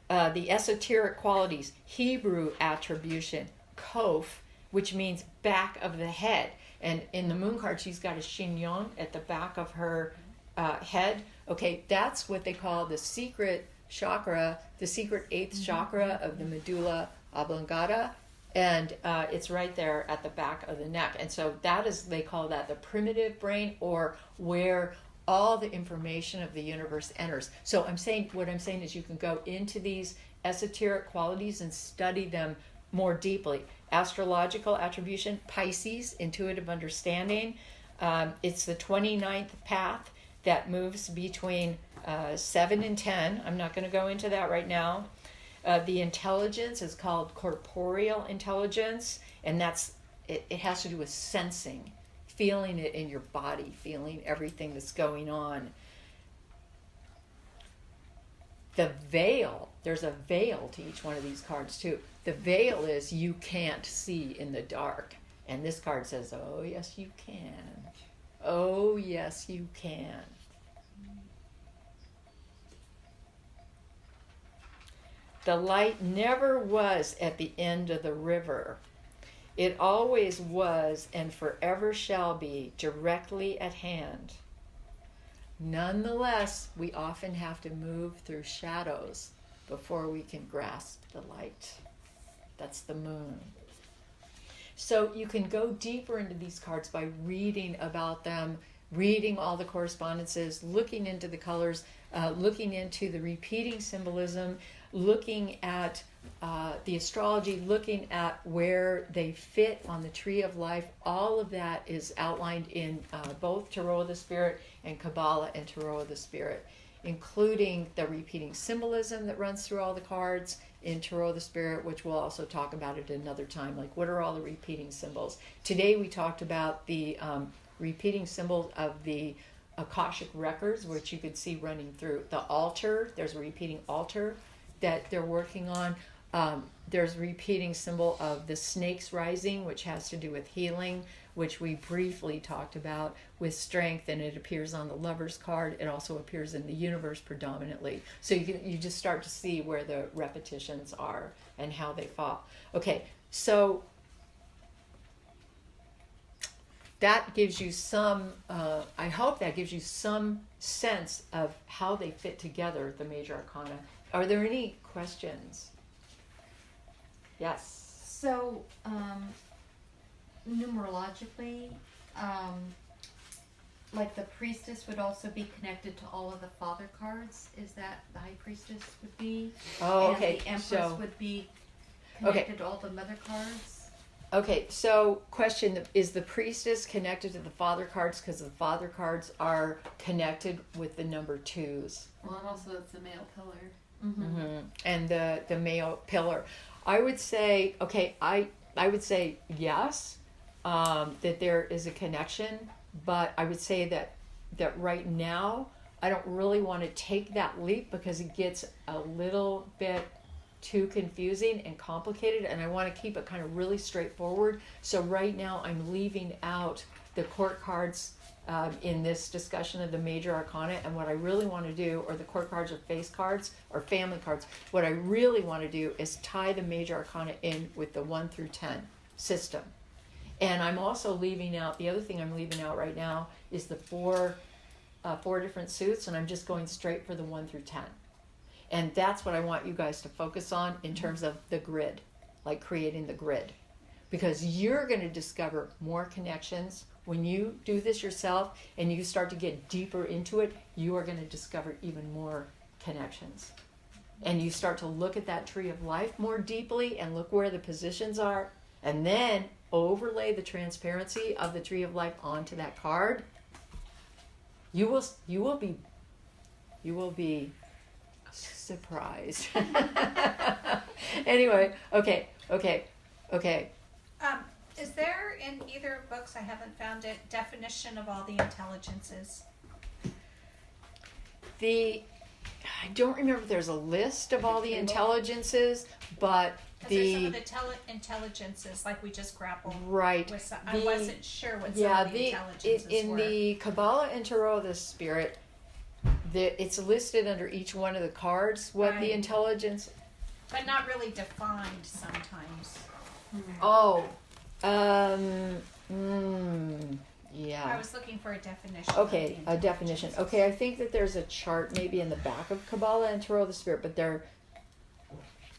the esoteric qualities, Hebrew attribution, Kof, which means back of the head. And in the moon card, she's got a chignon at the back of her head. Okay, that's what they call the secret chakra, the secret 8th chakra of the medulla oblongata. And it's right there at the back of the neck. And so that is, they call that the primitive brain, or where all the information of the universe enters. So what I'm saying is you can go into these esoteric qualities and study them more deeply. Astrological attribution, Pisces, intuitive understanding. It's the 29th path that moves between 7 and 10. I'm not going to go into that right now. The intelligence is called Corporeal Intelligence, and it has to do with sensing, feeling it in your body, feeling everything that's going on. The veil, there's a veil to each one of these cards too. The veil is you can't see in the dark. And this card says, oh, yes, you can. Oh, yes, you can. The light never was at the end of the river. It always was and forever shall be directly at hand. Nonetheless, we often have to move through shadows before we can grasp the light. That's the moon. So you can go deeper into these cards by reading about them, reading all the correspondences, looking into the colors, looking into the repeating symbolism, looking at the astrology, looking at where they fit on the tree of life. All of that is outlined in both Tarot of the Spirit and Kabbalah and Tarot of the Spirit, including the repeating symbolism that runs through all the cards in Tarot of the Spirit, which we'll also talk about at another time. Like, what are all the repeating symbols? Today we talked about the repeating symbols of the Akashic records, which you could see running through the altar. There's a repeating altar that they're working on. There's a repeating symbol of the snakes rising, which has to do with healing, which we briefly talked about with strength, and it appears on the Lover's card. It also appears in the universe predominantly. So you just start to see where the repetitions are and how they fall. Okay, so that gives you some, I hope that gives you some sense of how they fit together, the major arcana. Are there any questions? Yes. So, numerologically, like the Priestess would also be connected to all of the Father cards. Is that the High Priestess would be? Oh, okay. And the Empress would be connected to all the Mother cards? Okay, so question, is the Priestess connected to the Father cards because the Father cards are connected with the number 2s? Well, and also it's the male pillar. Mm-hmm. And the male pillar. I would say, okay, I would say yes, that there is a connection, but I would say that right now I don't really want to take that leap because it gets a little bit too confusing and complicated, and I want to keep it kind of really straightforward. So right now I'm leaving out the court cards in this discussion of the major arcana, and what I really want to do, or the court cards or face cards or family cards, what I really want to do is tie the major arcana in with the 1 through 10 system. And I'm also leaving out, the other thing I'm leaving out right now is the four different suits, and I'm just going straight for the 1 through 10. And that's what I want you guys to focus on in terms of the grid, like creating the grid. Because you're going to discover more connections. When you do this yourself and you start to get deeper into it, you are going to discover even more connections. And you start to look at that tree of life more deeply and look where the positions are, and then overlay the transparency of the tree of life onto that card. You will be surprised. Anyway, okay. Is there in either books, I haven't found it, definition of all the intelligences? I don't remember if there's a list of all the intelligences, but There's some of the intelligences, like we just grappled right. with. I wasn't sure what some of the intelligences in were. the Kabbalah and Tarot of the Spirit, it's listed under each one of the cards what the intelligence. But not really defined sometimes. Oh, yeah. I was looking for a definition. Okay, a definition. Okay, I think that there's a chart maybe in the back of Kabbalah and Tarot of the Spirit, but they're.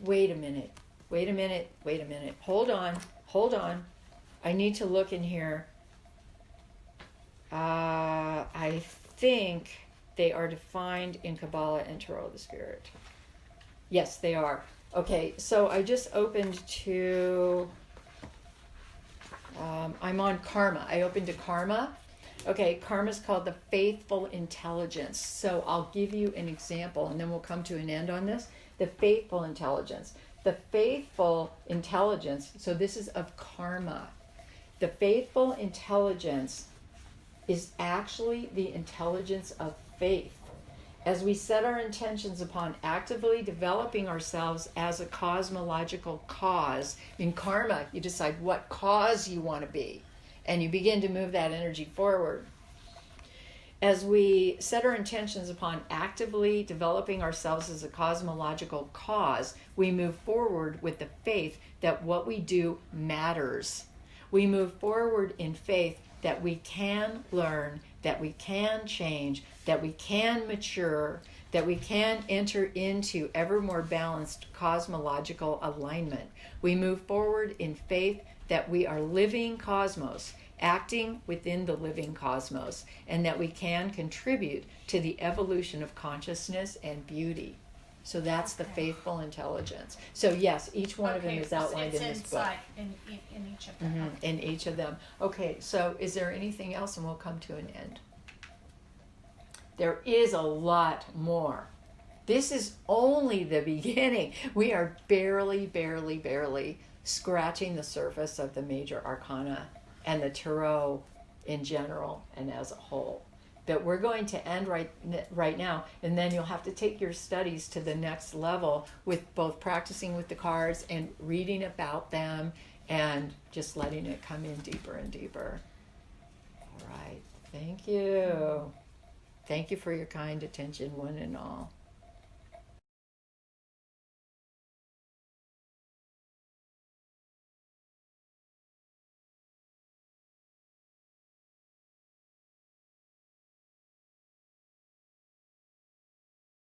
Wait a minute. Hold on. I need to look in here. I think they are defined in Kabbalah and Tarot of the Spirit. Yes, they are. Okay, so I just opened to. I'm on Karma. I opened to Karma. Okay, Karma is called the Faithful Intelligence. So I'll give you an example, and then we'll come to an end on this. The Faithful Intelligence. The Faithful Intelligence, so this is of Karma. The faithful intelligence is actually the intelligence of faith. As we set our intentions upon actively developing ourselves as a cosmological cause, in karma, you decide what cause you want to be, and you begin to move that energy forward. As we set our intentions upon actively developing ourselves as a cosmological cause, we move forward with the faith that what we do matters. We move forward in faith that we can learn, that we can change, that we can mature, that we can enter into ever more balanced cosmological alignment. We move forward in faith that we are living cosmos, acting within the living cosmos, and that we can contribute to the evolution of consciousness and beauty. So that's the faithful intelligence. So yes, each one of them is outlined in this book. In each of them. In each of them. Okay, so is there anything else? And we'll come to an end. There is a lot more. This is only the beginning. We are barely scratching the surface of the major arcana and the tarot in general and as a whole. But we're going to end right now, and then you'll have to take your studies to the next level with both practicing with the cards and reading about them and just letting it come in deeper and deeper. All right. Thank you. Thank you for your kind attention, one and all.